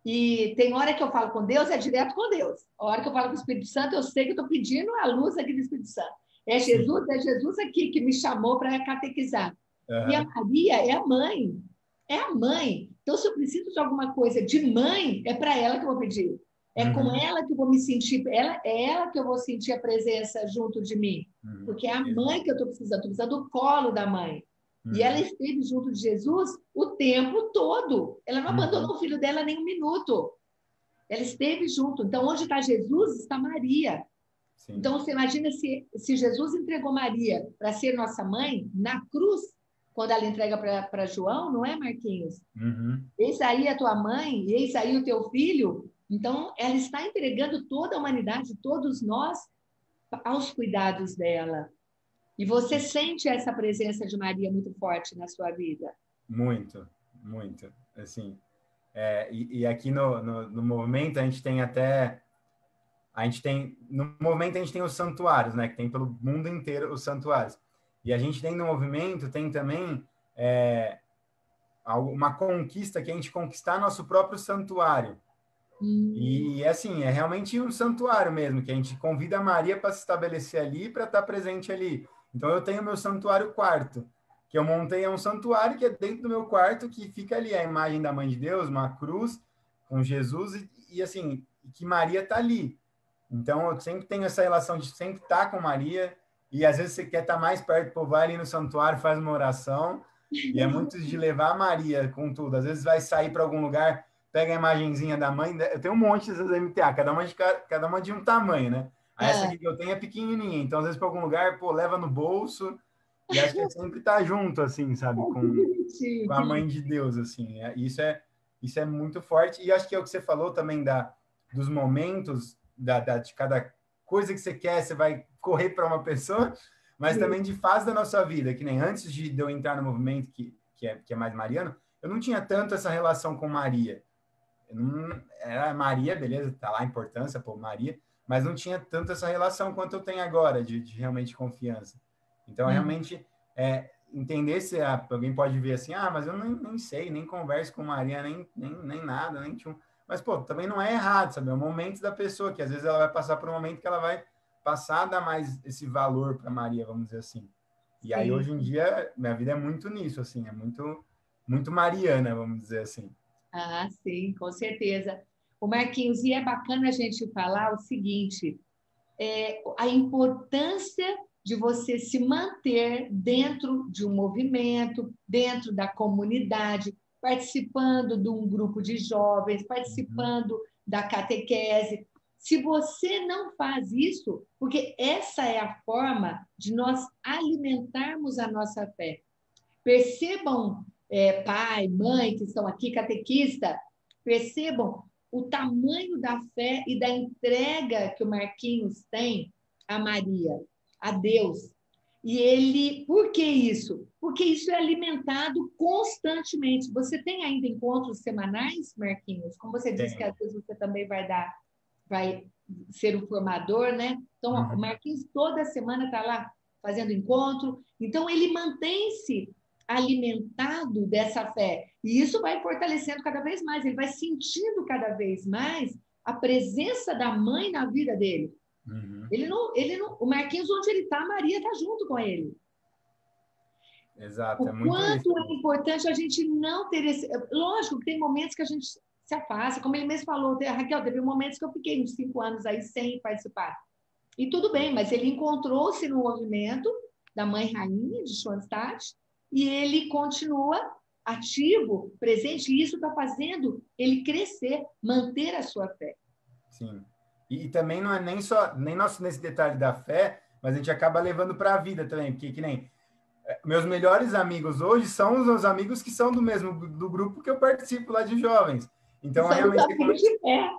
E tem hora que eu falo com Deus, é direto com Deus. A hora que eu falo com o Espírito Santo, eu sei que eu estou pedindo a luz aqui do Espírito Santo. Sim. É Jesus aqui que me chamou para catequizar. E a Uhum. Maria é a mãe. É a mãe. Então, se eu preciso de alguma coisa de mãe, é para ela que eu vou pedir. É com Uhum. ela que eu vou me sentir, é ela que eu vou sentir a presença junto de mim. Uhum. Porque é a mãe que eu estou precisando do colo da mãe. E ela Uhum. esteve junto de Jesus o tempo todo. Ela não Uhum. abandonou o filho dela nem um minuto. Ela esteve junto. Então, onde está Jesus, está Maria. Sim. Então, você imagina se Jesus entregou Maria para ser nossa mãe na cruz, quando ela entrega para João, não é, Marquinhos? Uhum. Eis aí a tua mãe, eis aí o teu filho. Então, ela está entregando toda a humanidade, todos nós, aos cuidados dela. E você sente essa presença de Maria muito forte na sua vida. Muito, muito. Assim, e aqui no movimento a gente tem até no movimento a gente tem os santuários, né, que tem pelo mundo inteiro os santuários. E a gente tem no movimento tem também uma conquista que a gente conquistar nosso próprio santuário. E assim, é realmente um santuário mesmo, que a gente convida a Maria para se estabelecer ali, para estar presente ali. Então eu tenho meu santuário quarto, que eu montei um santuário que é dentro do meu quarto, que fica ali a imagem da Mãe de Deus, uma cruz com Jesus e assim, que Maria está ali. Então eu sempre tenho essa relação de sempre estar com Maria e às vezes você quer estar mais perto, pô, vai ali no santuário, faz uma oração e é muito de levar a Maria com tudo. Às vezes vai sair para algum lugar, pega a imagenzinha da mãe. Eu tenho um monte dessas MTA, cada uma de um tamanho, né? Aí essa Ah, aqui que eu tenho é pequenininha, então às vezes para algum lugar, pô, leva no bolso e acho que é sempre estar junto, assim, sabe, que bonitinho, com a que mãe lindo. de Deus, assim. Isso é muito forte e acho que é o que você falou também dos momentos de cada coisa que você quer, você vai correr para uma pessoa, mas também de fase da nossa vida, que nem antes de eu entrar no movimento que é mais mariano, eu não tinha tanto essa relação com Maria. Eu não, era Maria, beleza, tá lá a importância, pô, Maria, mas não tinha tanto essa relação quanto eu tenho agora, de realmente confiança. Então, Hum, realmente, entender se alguém pode ver assim, mas eu nem sei, nem converso com Maria, nem nada, nem tinha. Mas, pô, também não é errado, sabe? É o momento da pessoa, que às vezes ela vai passar por um momento que ela vai passar a dar mais esse valor para Maria, vamos dizer assim. E aí, sim. hoje em dia, minha vida é muito nisso, assim, é muito, muito mariana, vamos dizer assim. Ah, sim, com certeza. O Marquinhos, e é bacana a gente falar o seguinte: a importância de você se manter dentro de um movimento, dentro da comunidade, participando de um grupo de jovens, Uhum. participando da catequese. Se você não faz isso, porque essa é a forma de nós alimentarmos a nossa fé. Percebam, pai, mãe que estão aqui, catequista, percebam o tamanho da fé e da entrega que o Marquinhos tem a Maria, a Deus. E ele, por que isso? Porque isso é alimentado constantemente. Você tem ainda encontros semanais, Marquinhos? Como você disse que Tem. às vezes você também vai ser o formador, né? Então, o Uhum. Marquinhos toda semana está lá fazendo encontro. Então, ele mantém-se alimentado dessa fé. E isso vai fortalecendo cada vez mais. Ele vai sentindo cada vez mais a presença da mãe na vida dele. Uhum. O Marquinhos, onde ele está, a Maria está junto com ele. Exato, O é muito isso. quanto é importante a gente não ter esse. Lógico que tem momentos que a gente se afasta, como ele mesmo falou, Raquel, teve momentos que eu fiquei uns 5 anos aí sem participar. E tudo bem, mas ele encontrou-se no movimento da Mãe Rainha de Schoenstatt e ele continua ativo, presente, e isso está fazendo ele crescer, manter a sua fé. Sim. E também não é nem nosso nesse detalhe da fé, mas a gente acaba levando para a vida também, porque que nem meus melhores amigos hoje são os meus amigos que são do grupo que eu participo lá de jovens. E Então, somos realmente, amigos de fé.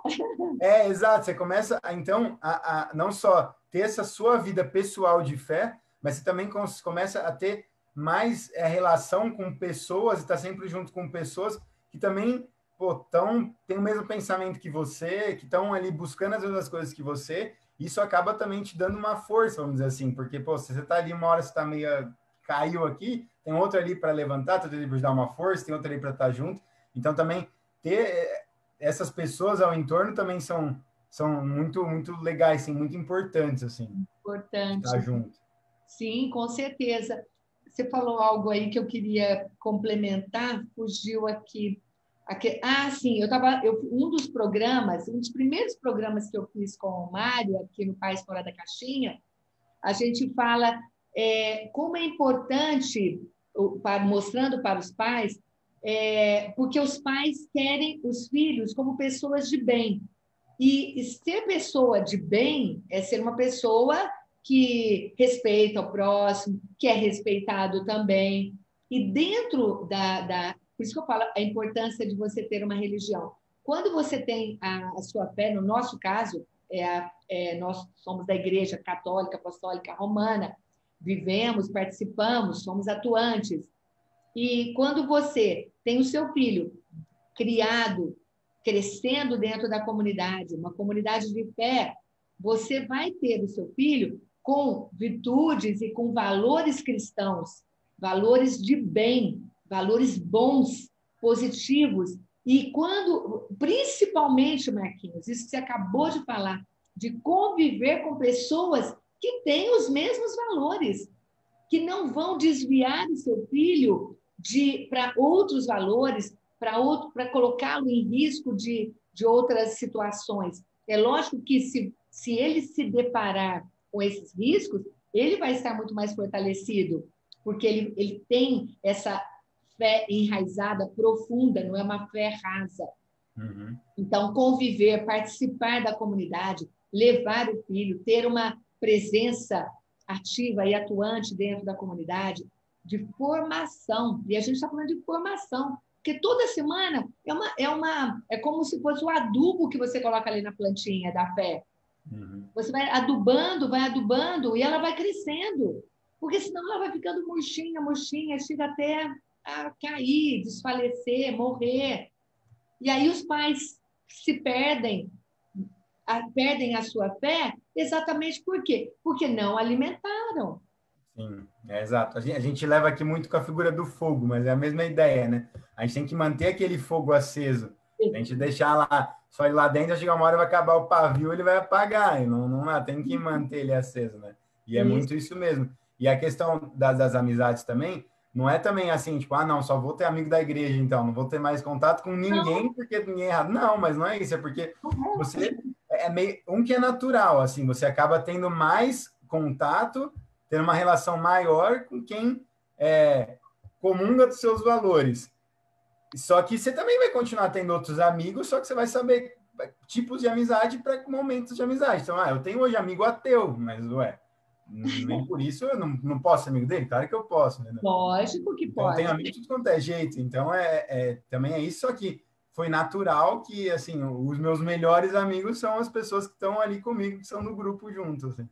exato, você começa, então, a não só ter essa sua vida pessoal de fé, mas você também começa a ter mais relação com pessoas, está sempre junto com pessoas que também, pô, tem o mesmo pensamento que você, que estão ali buscando as mesmas coisas que você, isso acaba também te dando uma força, vamos dizer assim, porque, pô, se você está ali uma hora, você está meio caiu aqui, tem outro ali para levantar, tem outro ali para dar uma força, tem outro ali para estar junto, então também ter essas pessoas ao entorno também são muito, muito legais, sim, muito importantes, assim, de estar Importante. junto. Sim, com certeza. Você falou algo aí que eu queria complementar, fugiu aqui. Sim, um dos programas, um dos primeiros programas que eu fiz com o Mário, aqui no Pais Fora da Caixinha, a gente fala como é importante, mostrando para os pais, porque os pais querem os filhos como pessoas de bem. E ser pessoa de bem é ser uma pessoa que respeita o próximo, que é respeitado também. E dentro por isso que eu falo a importância de você ter uma religião. Quando você tem a sua fé, no nosso caso, nós somos da Igreja Católica Apostólica Romana, vivemos, participamos, somos atuantes. E quando você tem o seu filho criado, crescendo dentro da comunidade, uma comunidade de fé, você vai ter o seu filho com virtudes e com valores cristãos, valores de bem, valores bons, positivos. E quando, principalmente, Marquinhos, isso que você acabou de falar, de conviver com pessoas que têm os mesmos valores, que não vão desviar o seu filho para outros valores, para colocá-lo em risco de outras situações. É lógico que se ele se deparar com esses riscos, ele vai estar muito mais fortalecido, porque ele tem essa fé enraizada, profunda, não é uma fé rasa. Uhum. Então, conviver, participar da comunidade, levar o filho, ter uma presença ativa e atuante dentro da comunidade, de formação. E a gente está falando de formação, porque toda semana é como se fosse o adubo que você coloca ali na plantinha da fé. Uhum. Você vai adubando, e ela vai crescendo. Porque senão ela vai ficando murchinha, chega até a cair, desfalecer, morrer. E aí os pais se perdem a sua fé exatamente por quê? Porque não alimentaram. Sim, exato. A gente leva aqui muito com a figura do fogo, mas é a mesma ideia, né? A gente tem que manter aquele fogo aceso. A gente deixar lá, só ir lá dentro, chegar uma hora vai acabar o pavio, ele vai apagar, e não tem que manter ele aceso, né? E é Isso. muito isso mesmo. E a questão das amizades também, não é também assim, tipo, não, só vou ter amigo da igreja, então, não vou ter mais contato com ninguém, porque ninguém é errado. Não, mas não é isso, é porque você é meio que é natural, assim, você acaba tendo mais contato, tendo uma relação maior com quem comunga dos seus valores. Só que você também vai continuar tendo outros amigos, só que você vai saber tipos de amizade para momentos de amizade. Então, eu tenho hoje amigo ateu, mas, nem por isso eu não posso ser amigo dele? Claro que eu posso, né? Lógico que Então, eu tenho pode. amigo de tudo quanto é jeito. Então, também é isso, só que foi natural que, assim, os meus melhores amigos são as pessoas que estão ali comigo, que são no grupo juntos. Assim.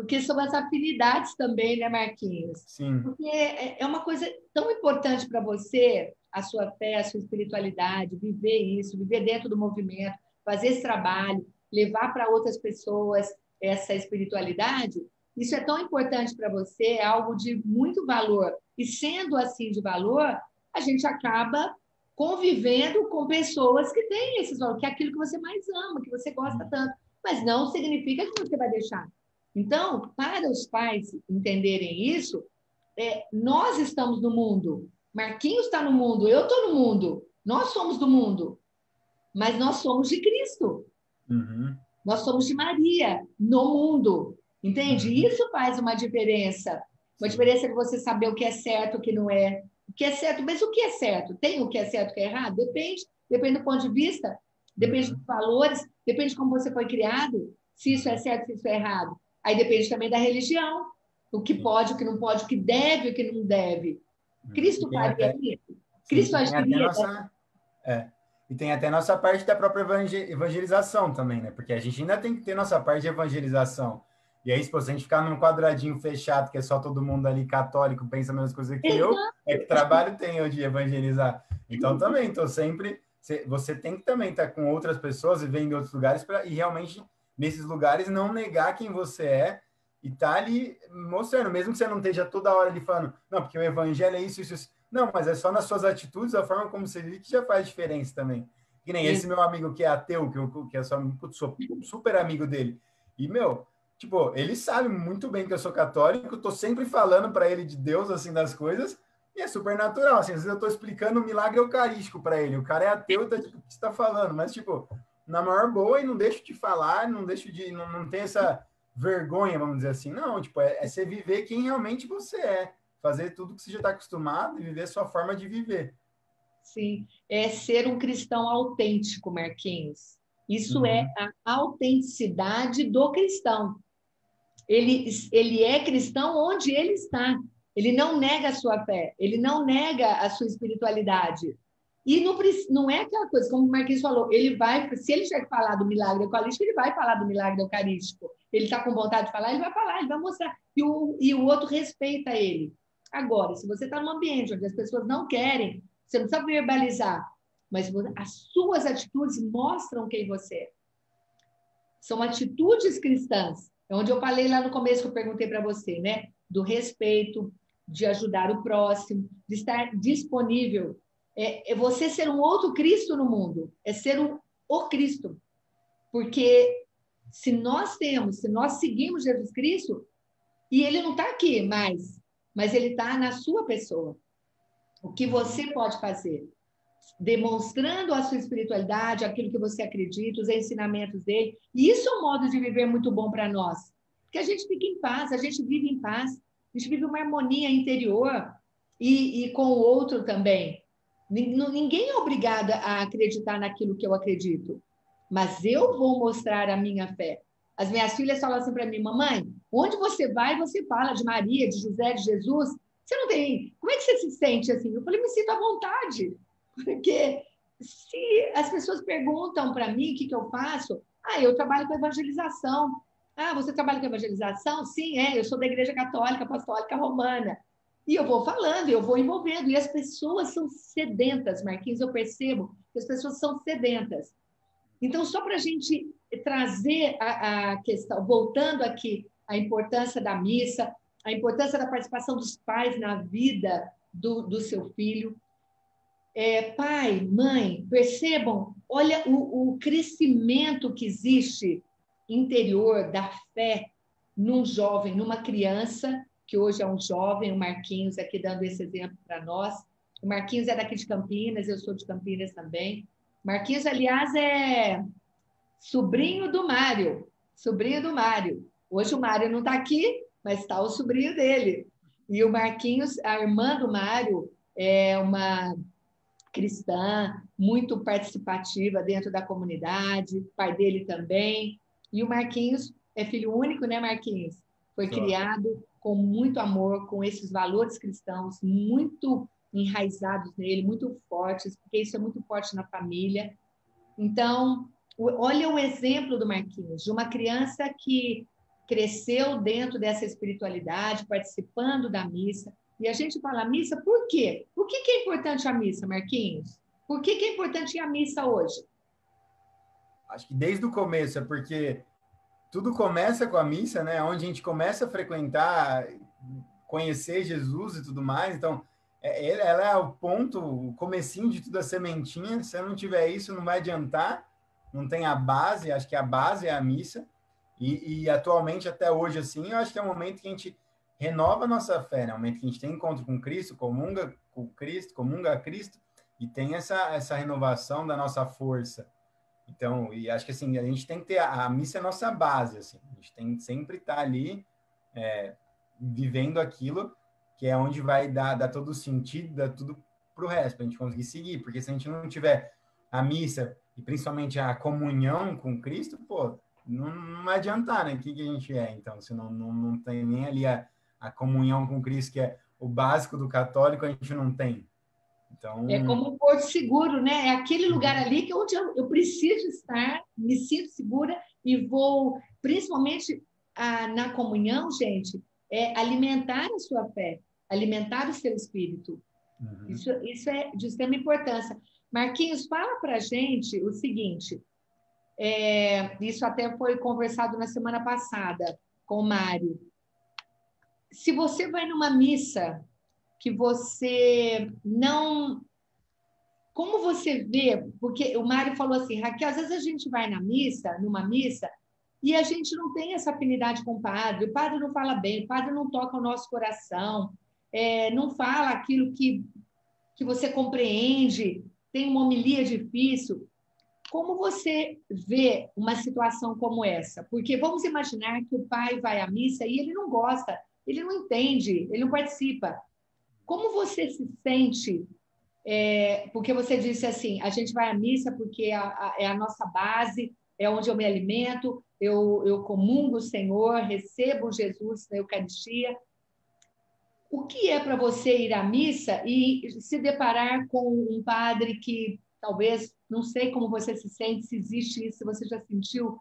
Porque são as afinidades também, né, Marquinhos? Sim. Porque é uma coisa tão importante para você, a sua fé, a sua espiritualidade, viver isso, viver dentro do movimento, fazer esse trabalho, levar para outras pessoas essa espiritualidade. Isso é tão importante para você, é algo de muito valor. E sendo assim de valor, a gente acaba convivendo com pessoas que têm esses valores, que é aquilo que você mais ama, que você gosta tanto. Mas não significa que você vai deixar. Então, para os pais entenderem isso, nós estamos no mundo, Marquinhos está no mundo, eu estou no mundo, nós somos do mundo, mas nós somos de Cristo, nós somos de Maria no mundo, entende? Isso faz uma diferença de você saber o que é certo, o que não é, o que é certo, mas o que é certo? Tem o que é certo, o que é errado? Depende do ponto de vista, depende dos valores, depende de como você foi criado, se isso é certo, se isso é errado. Aí depende também da religião, o que pode, o que não pode, o que deve, o que não deve. Cristo faria isso? Cristo agiria? E tem até nossa parte da própria evangelização também, né? Porque a gente ainda tem que ter nossa parte de evangelização. E aí, se a gente ficar num quadradinho fechado, que é só todo mundo ali católico, pensa a mesma coisa que eu, que trabalho tem eu de evangelizar? Então, também, estou sempre... Você tem que também estar com outras pessoas e ver em outros lugares e realmente, nesses lugares, não negar quem você é e tá ali mostrando, mesmo que você não esteja toda hora ali falando, não, porque o evangelho é isso, isso, isso. Não, mas é só nas suas atitudes, a forma como você vive, que já faz diferença também. Que nem esse meu amigo que é ateu, que eu sou super amigo dele. E, meu, tipo, ele sabe muito bem que eu sou católico, eu tô sempre falando para ele de Deus, assim, das coisas, e é super natural, assim, às vezes eu tô explicando um milagre eucarístico para ele. O cara é ateu e tá tipo, o que você tá falando? Mas, tipo, na maior boa, e não deixo de falar, não deixo de... Não tem essa vergonha, vamos dizer assim. Não, tipo, é você viver quem realmente você é. Fazer tudo que você já está acostumado e viver a sua forma de viver. Sim, é ser um cristão autêntico, Marquinhos. Isso é a autenticidade do cristão. Ele é cristão onde ele está. Ele não nega a sua fé, ele não nega a sua espiritualidade. E não é aquela coisa, como o Marquinhos falou, ele vai, se ele tiver que falar do milagre eucarístico, ele vai falar do milagre eucarístico. Ele está com vontade de falar, ele vai falar, ele vai mostrar. E o outro respeita ele. Agora, se você está num ambiente onde as pessoas não querem, você não precisa verbalizar, mas as suas atitudes mostram quem você é. São atitudes cristãs. É onde eu falei lá no começo que eu perguntei para você, né? Do respeito, de ajudar o próximo, de estar disponível. É você ser um outro Cristo no mundo. É ser o Cristo. Porque se nós seguimos Jesus Cristo, e ele não está aqui mais, mas ele está na sua pessoa. O que você pode fazer? Demonstrando a sua espiritualidade, aquilo que você acredita, os ensinamentos dele. E isso é um modo de viver muito bom para nós. Porque a gente fica em paz, a gente vive em paz, a gente vive uma harmonia interior e com o outro também. Ninguém é obrigado a acreditar naquilo que eu acredito, mas eu vou mostrar a minha fé. As minhas filhas falam assim para mim, mamãe, onde você vai, você fala de Maria, de José, de Jesus. Você não tem... Como é que você se sente assim? Eu falei, me sinto à vontade. Porque se as pessoas perguntam para mim o que eu faço, eu trabalho com evangelização. Você trabalha com evangelização? Sim, eu sou da Igreja Católica Apostólica Romana. E eu vou falando, eu vou envolvendo. E as pessoas são sedentas, Marquinhos, eu percebo que as pessoas são sedentas. Então, só para a gente trazer a questão, voltando aqui, a importância da missa, a importância da participação dos pais na vida do seu filho. Pai, mãe, percebam, olha o crescimento que existe interior da fé num jovem, numa criança, que hoje é um jovem, o Marquinhos aqui dando esse exemplo para nós. O Marquinhos é daqui de Campinas, eu sou de Campinas também. Marquinhos, aliás, é sobrinho do Mário, sobrinho do Mário. Hoje o Mário não está aqui, mas está o sobrinho dele. E o Marquinhos, a irmã do Mário, é uma cristã, muito participativa dentro da comunidade, o pai dele também. E o Marquinhos é filho único, né, Marquinhos? Foi criado com muito amor, com esses valores cristãos muito enraizados nele, muito fortes, porque isso é muito forte na família. Então, olha o exemplo do Marquinhos, de uma criança que cresceu dentro dessa espiritualidade, participando da missa. E a gente fala missa por quê? Por que é importante a missa, Marquinhos? Por que é importante ir à missa hoje? Acho que desde o começo, é porque tudo começa com a missa, né? Onde a gente começa a frequentar, conhecer Jesus e tudo mais. Então, ela é o ponto, o comecinho de tudo, a sementinha. Se eu não tiver isso, não vai adiantar. Não tem a base, acho que a base é a missa. E atualmente, até hoje, assim, eu acho que é um momento que a gente renova a nossa fé, né? É um momento que a gente tem encontro com Cristo, comunga com Cristo, comunga a Cristo, e tem essa renovação da nossa força. Então, e acho que assim, a gente tem que ter, a missa é a nossa base, assim, a gente tem que sempre estar ali, vivendo aquilo, que é onde vai dar todo o sentido, dar tudo para o resto, para a gente conseguir seguir, porque se a gente não tiver a missa, e principalmente a comunhão com Cristo, pô, não vai adiantar, né? O que a gente é, então, se não tem nem ali a comunhão com Cristo, que é o básico do católico, a gente não tem. Então, É como um porto seguro, né? É aquele lugar ali que onde eu preciso estar, me sinto segura e vou, principalmente na comunhão, gente, alimentar a sua fé, alimentar o seu espírito. Isso é de extrema importância. Marquinhos, fala para a gente o seguinte, isso até foi conversado na semana passada com o Mário. Se você vai numa missa que você não... Como você vê, porque o Mário falou assim, Raquel, às vezes a gente vai numa missa, e a gente não tem essa afinidade com o padre não fala bem, o padre não toca o nosso coração, não fala aquilo que você compreende, tem uma homilia difícil. Como você vê uma situação como essa? Porque vamos imaginar que o pai vai à missa e ele não gosta, ele não entende, ele não participa. Como você se sente? Porque você disse assim, a gente vai à missa porque é a nossa base, é onde eu me alimento, eu comungo o Senhor, recebo Jesus na Eucaristia. O que é para você ir à missa e se deparar com um padre que talvez, não sei como você se sente, se existe isso, se você já sentiu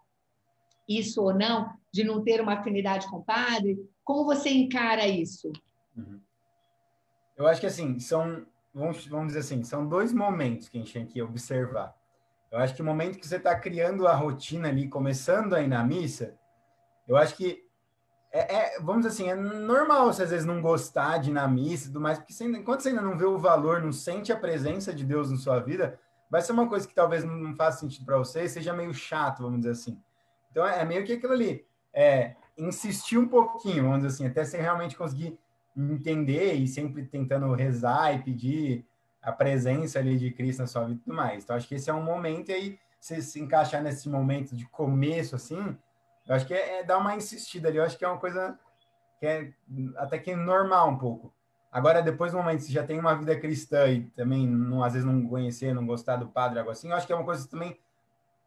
isso ou não, de não ter uma afinidade com o padre? Como você encara isso? eu acho que assim, vamos dizer assim, são dois momentos que a gente tem que observar. Eu acho que o momento que você está criando a rotina ali, começando aí na missa, eu acho que vamos dizer assim, é normal você às vezes não gostar de ir na missa e tudo mais, porque enquanto você ainda não vê o valor, não sente a presença de Deus na sua vida, vai ser uma coisa que talvez não faça sentido para você, seja meio chato, vamos dizer assim. Então é meio que aquilo ali, insistir um pouquinho, vamos dizer assim, até você realmente conseguir entender e sempre tentando rezar e pedir a presença ali de Cristo na sua vida e tudo mais. Então acho que esse é um momento, e aí você se encaixar nesse momento de começo, assim, eu acho que dar uma insistida ali. Eu acho que é uma coisa que é até que normal um pouco. Agora, depois do momento que você já tem uma vida cristã e também, às vezes, não conhecer, não gostar do padre, algo assim, eu acho que é uma coisa também,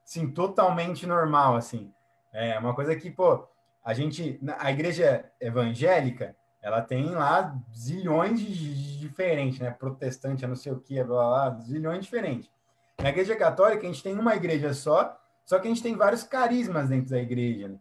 sim, totalmente normal, assim. É uma coisa que, pô, a igreja evangélica, ela tem lá zilhões de diferentes, né? Protestante, não sei o que, blá, blá, blá, zilhões diferentes. Na igreja católica, a gente tem uma igreja só que a gente tem vários carismas dentro da igreja, né?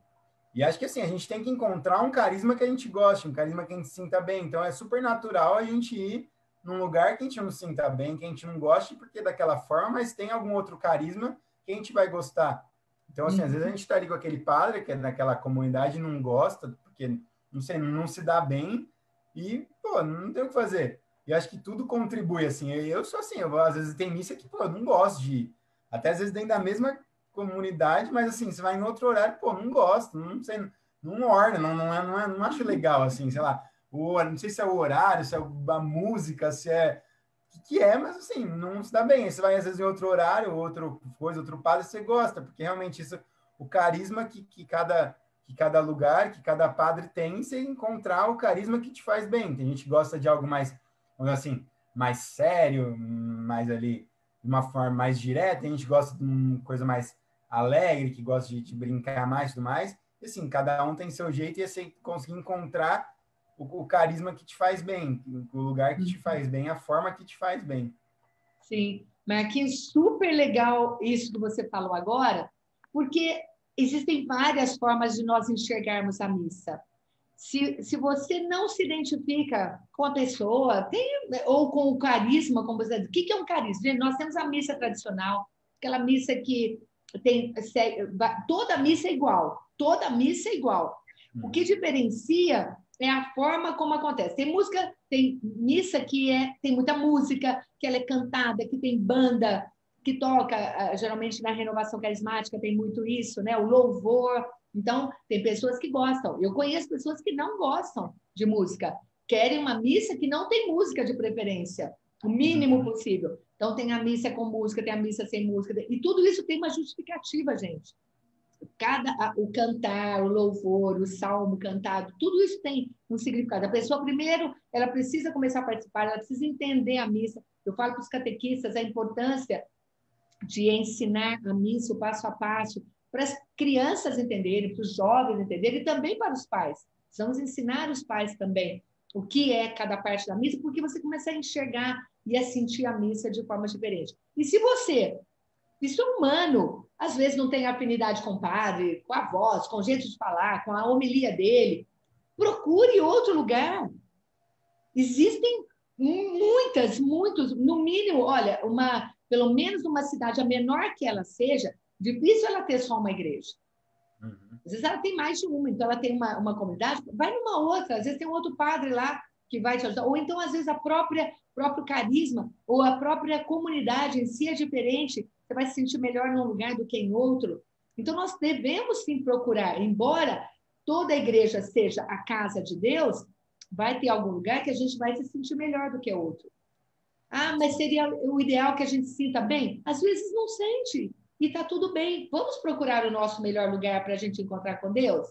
E acho que assim, a gente tem que encontrar um carisma que a gente goste, um carisma que a gente se sinta bem. Então é super natural a gente ir num lugar que a gente não se sinta bem, que a gente não goste, porque é daquela forma, mas tem algum outro carisma que a gente vai gostar. Então, assim, às vezes a gente está ali com aquele padre que é daquela comunidade e não gosta, porque, não sei, não se dá bem e, pô, não tem o que fazer. E acho que tudo contribui, assim. Eu sou assim, às vezes tem missa que, pô, eu não gosto de ir. Até às vezes dentro da mesma comunidade, mas assim, você vai em outro horário, pô, não gosto, não sei, não orna, não acho legal, assim, sei lá, não sei se é o horário, se é a música, se é o que é, mas assim, não se dá bem. Aí você vai às vezes em outro horário, outro coisa, outro padre, você gosta, porque realmente isso, o carisma que cada lugar, que cada padre tem, você encontrar o carisma que te faz bem. Tem gente que gosta de algo mais, vamos dizer assim, mais sério, mais ali, de uma forma mais direta, tem gente que gosta de uma coisa mais alegre, que gosta de brincar mais e tudo mais. E assim, cada um tem seu jeito e você conseguir encontrar o carisma que te faz bem, o lugar que te faz bem, a forma que te faz bem. Sim, Marquinhos, super legal isso que você falou agora, porque existem várias formas de nós enxergarmos a missa. Se você não se identifica com a pessoa, ou com o carisma, como você diz, o que é um carisma? Gente, nós temos a missa tradicional, aquela missa que tem... Toda missa é igual. Toda missa é igual. O que diferencia é a forma como acontece. Tem missa que tem muita música, que ela é cantada, que tem banda, que toca, geralmente na renovação carismática tem muito isso, né? O louvor. Então, tem pessoas que gostam. Eu conheço pessoas que não gostam de música, querem uma missa que não tem música de preferência, o mínimo possível. Então, tem a missa com música, tem a missa sem música, e tudo isso tem uma justificativa, gente. O cantar, o louvor, o salmo cantado, tudo isso tem um significado. A pessoa, primeiro, ela precisa começar a participar, ela precisa entender a missa. Eu falo para os catequistas a importância de ensinar a missa, o passo a passo, para as crianças entenderem, para os jovens entenderem, e também para os pais. Precisamos ensinar os pais também o que é cada parte da missa, porque você começa a enxergar e a sentir a missa de forma diferente. E se você, isso é humano, às vezes não tem afinidade com o padre, com a voz, com o jeito de falar, com a homilia dele, procure outro lugar. Existem muitos, no mínimo, olha, pelo menos numa cidade, a menor que ela seja, difícil ela ter só uma igreja. Às vezes ela tem mais de uma, então ela tem uma comunidade, vai numa outra, às vezes tem um outro padre lá que vai te ajudar, ou então às vezes próprio carisma, ou a própria comunidade em si é diferente, você vai se sentir melhor num lugar do que em outro. Então nós devemos sim procurar, embora toda a igreja seja a casa de Deus, vai ter algum lugar que a gente vai se sentir melhor do que outro. Ah, mas seria o ideal que a gente se sinta bem? Às vezes não sente, e está tudo bem. Vamos procurar o nosso melhor lugar para a gente encontrar com Deus?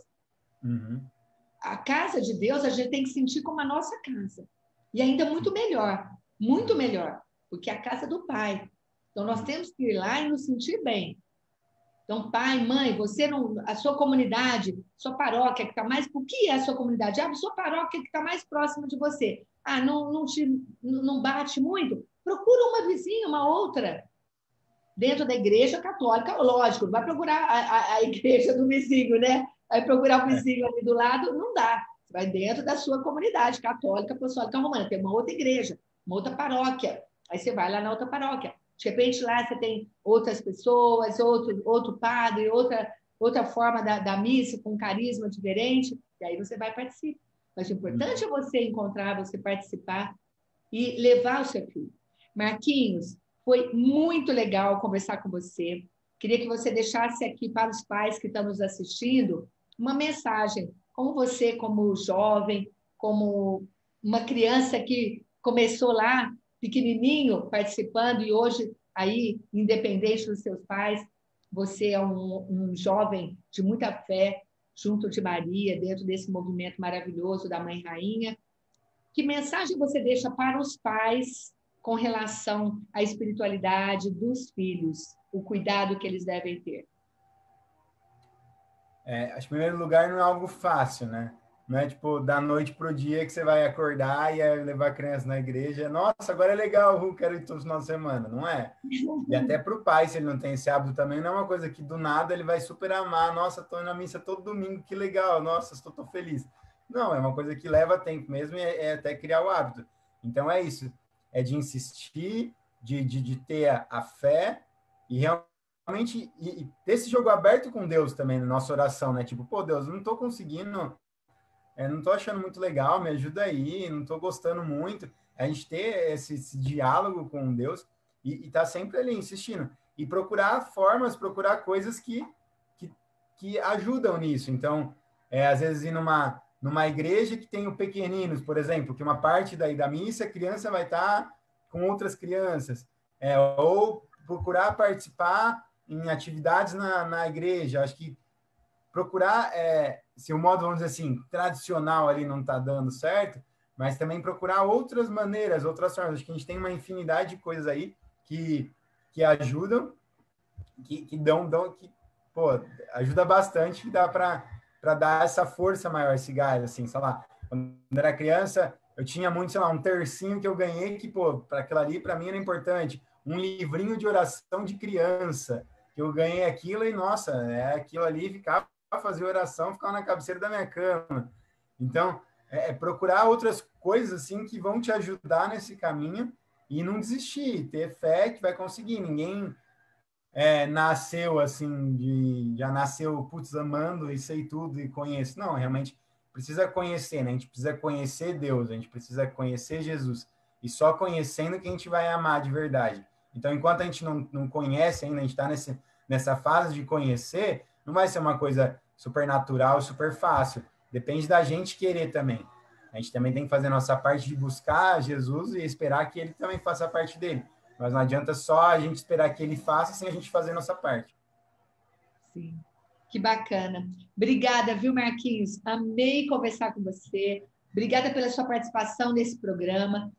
A casa de Deus a gente tem que sentir como a nossa casa. E ainda muito melhor, porque é a casa do Pai. Então nós temos que ir lá e nos sentir bem. Então, pai, mãe, a sua comunidade, sua paróquia que está mais... O que é a sua comunidade? A sua paróquia que está mais próxima de você. Ah, não bate muito? Procura uma vizinha, uma outra. Dentro da igreja católica, lógico, não vai procurar a igreja do vizinho, né? Vai procurar o vizinho ali do lado, não dá. Você vai dentro da sua comunidade católica, apostólica romana. Tem uma outra igreja, uma outra paróquia. Aí você vai lá na outra paróquia. De repente, lá você tem outras pessoas, outro padre, outra forma da missa, com um carisma diferente, e aí você vai participar. Mas o importante é você encontrar, você participar e levar o seu filho. Marquinhos, foi muito legal conversar com você. Queria que você deixasse aqui para os pais que estão nos assistindo uma mensagem, como você, como jovem, como uma criança que começou lá pequenininho, participando, e hoje, aí, independente dos seus pais, você é um jovem de muita fé, junto de Maria, dentro desse movimento maravilhoso da Mãe Rainha. Que mensagem você deixa para os pais com relação à espiritualidade dos filhos, o cuidado que eles devem ter? Acho que, em primeiro lugar, não é algo fácil, né? Não é tipo da noite pro dia que você vai acordar e levar a criança na igreja. Nossa, agora é legal, quero ir todos os finais de semana. Não é? E até para o pai, se ele não tem esse hábito também, não é uma coisa que do nada ele vai super amar. Nossa, estou indo na missa todo domingo, que legal. Nossa, estou feliz. Não, é uma coisa que leva tempo mesmo e é até criar o hábito. Então é isso. É de insistir, de ter a fé e realmente e ter esse jogo aberto com Deus também na nossa oração, né? Tipo, pô, Deus, eu não estou conseguindo... não estou achando muito legal, me ajuda aí, não estou gostando muito. A gente ter esse diálogo com Deus e estar sempre ali insistindo. E procurar formas, procurar coisas que ajudam nisso. Então, às vezes ir numa igreja que tem o pequeninos, por exemplo, que uma parte da missa, a criança vai estar com outras crianças. Ou procurar participar em atividades na igreja. Acho que procurar, se o modo, vamos dizer assim, tradicional ali não está dando certo, mas também procurar outras maneiras, outras formas. Acho que a gente tem uma infinidade de coisas aí que ajudam, que dão, que, pô, ajuda bastante, que dá para dar essa força maior, esse gás, assim, sei lá. Quando eu era criança, eu tinha muito, sei lá, um tercinho que eu ganhei, que, pô, para aquilo ali, para mim era importante. Um livrinho de oração de criança, que eu ganhei aquilo e, nossa, é aquilo ali, ficar fazer oração, ficar na cabeceira da minha cama. Então, procurar outras coisas assim que vão te ajudar nesse caminho e não desistir, ter fé que vai conseguir. Ninguém nasceu assim, já nasceu, putz, amando e sei tudo e conheço. Não, realmente precisa conhecer, né? A gente precisa conhecer Deus, a gente precisa conhecer Jesus. E só conhecendo que a gente vai amar de verdade. Então, enquanto a gente não conhece ainda, a gente está nessa fase de conhecer, não vai ser uma coisa super natural, super fácil. Depende da gente querer também. A gente também tem que fazer a nossa parte de buscar Jesus e esperar que ele também faça a parte dele. Mas não adianta só a gente esperar que ele faça sem a gente fazer a nossa parte. Sim, que bacana. Obrigada, viu, Marquinhos? Amei conversar com você. Obrigada pela sua participação nesse programa.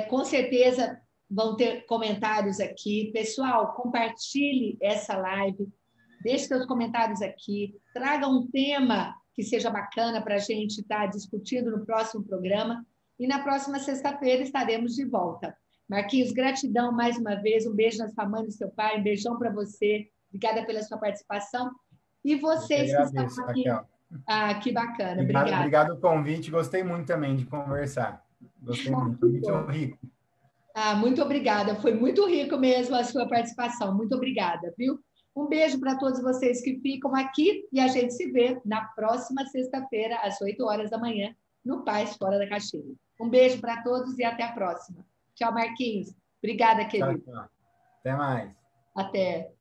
Com certeza vão ter comentários aqui. Pessoal, compartilhe essa live, deixe seus comentários aqui, traga um tema que seja bacana para a gente estar discutindo no próximo programa. E na próxima sexta-feira estaremos de volta. Marquinhos, gratidão mais uma vez. Um beijo na sua mãe e no seu pai. Um beijão para você. Obrigada pela sua participação. E vocês que estão Agradeço, aqui. Raquel. Que bacana. Obrigada. Obrigado pelo convite. Gostei muito também de conversar. Gostei muito. Foi muito rico. Muito obrigada. Foi muito rico mesmo a sua participação. Muito obrigada, viu? Um beijo para todos vocês que ficam aqui e a gente se vê na próxima sexta-feira, às 8 horas da manhã, no Paz Fora da Caixinha. Um beijo para todos e até a próxima. Tchau, Marquinhos. Obrigada, querido. Tchau, tchau. Até mais. Até.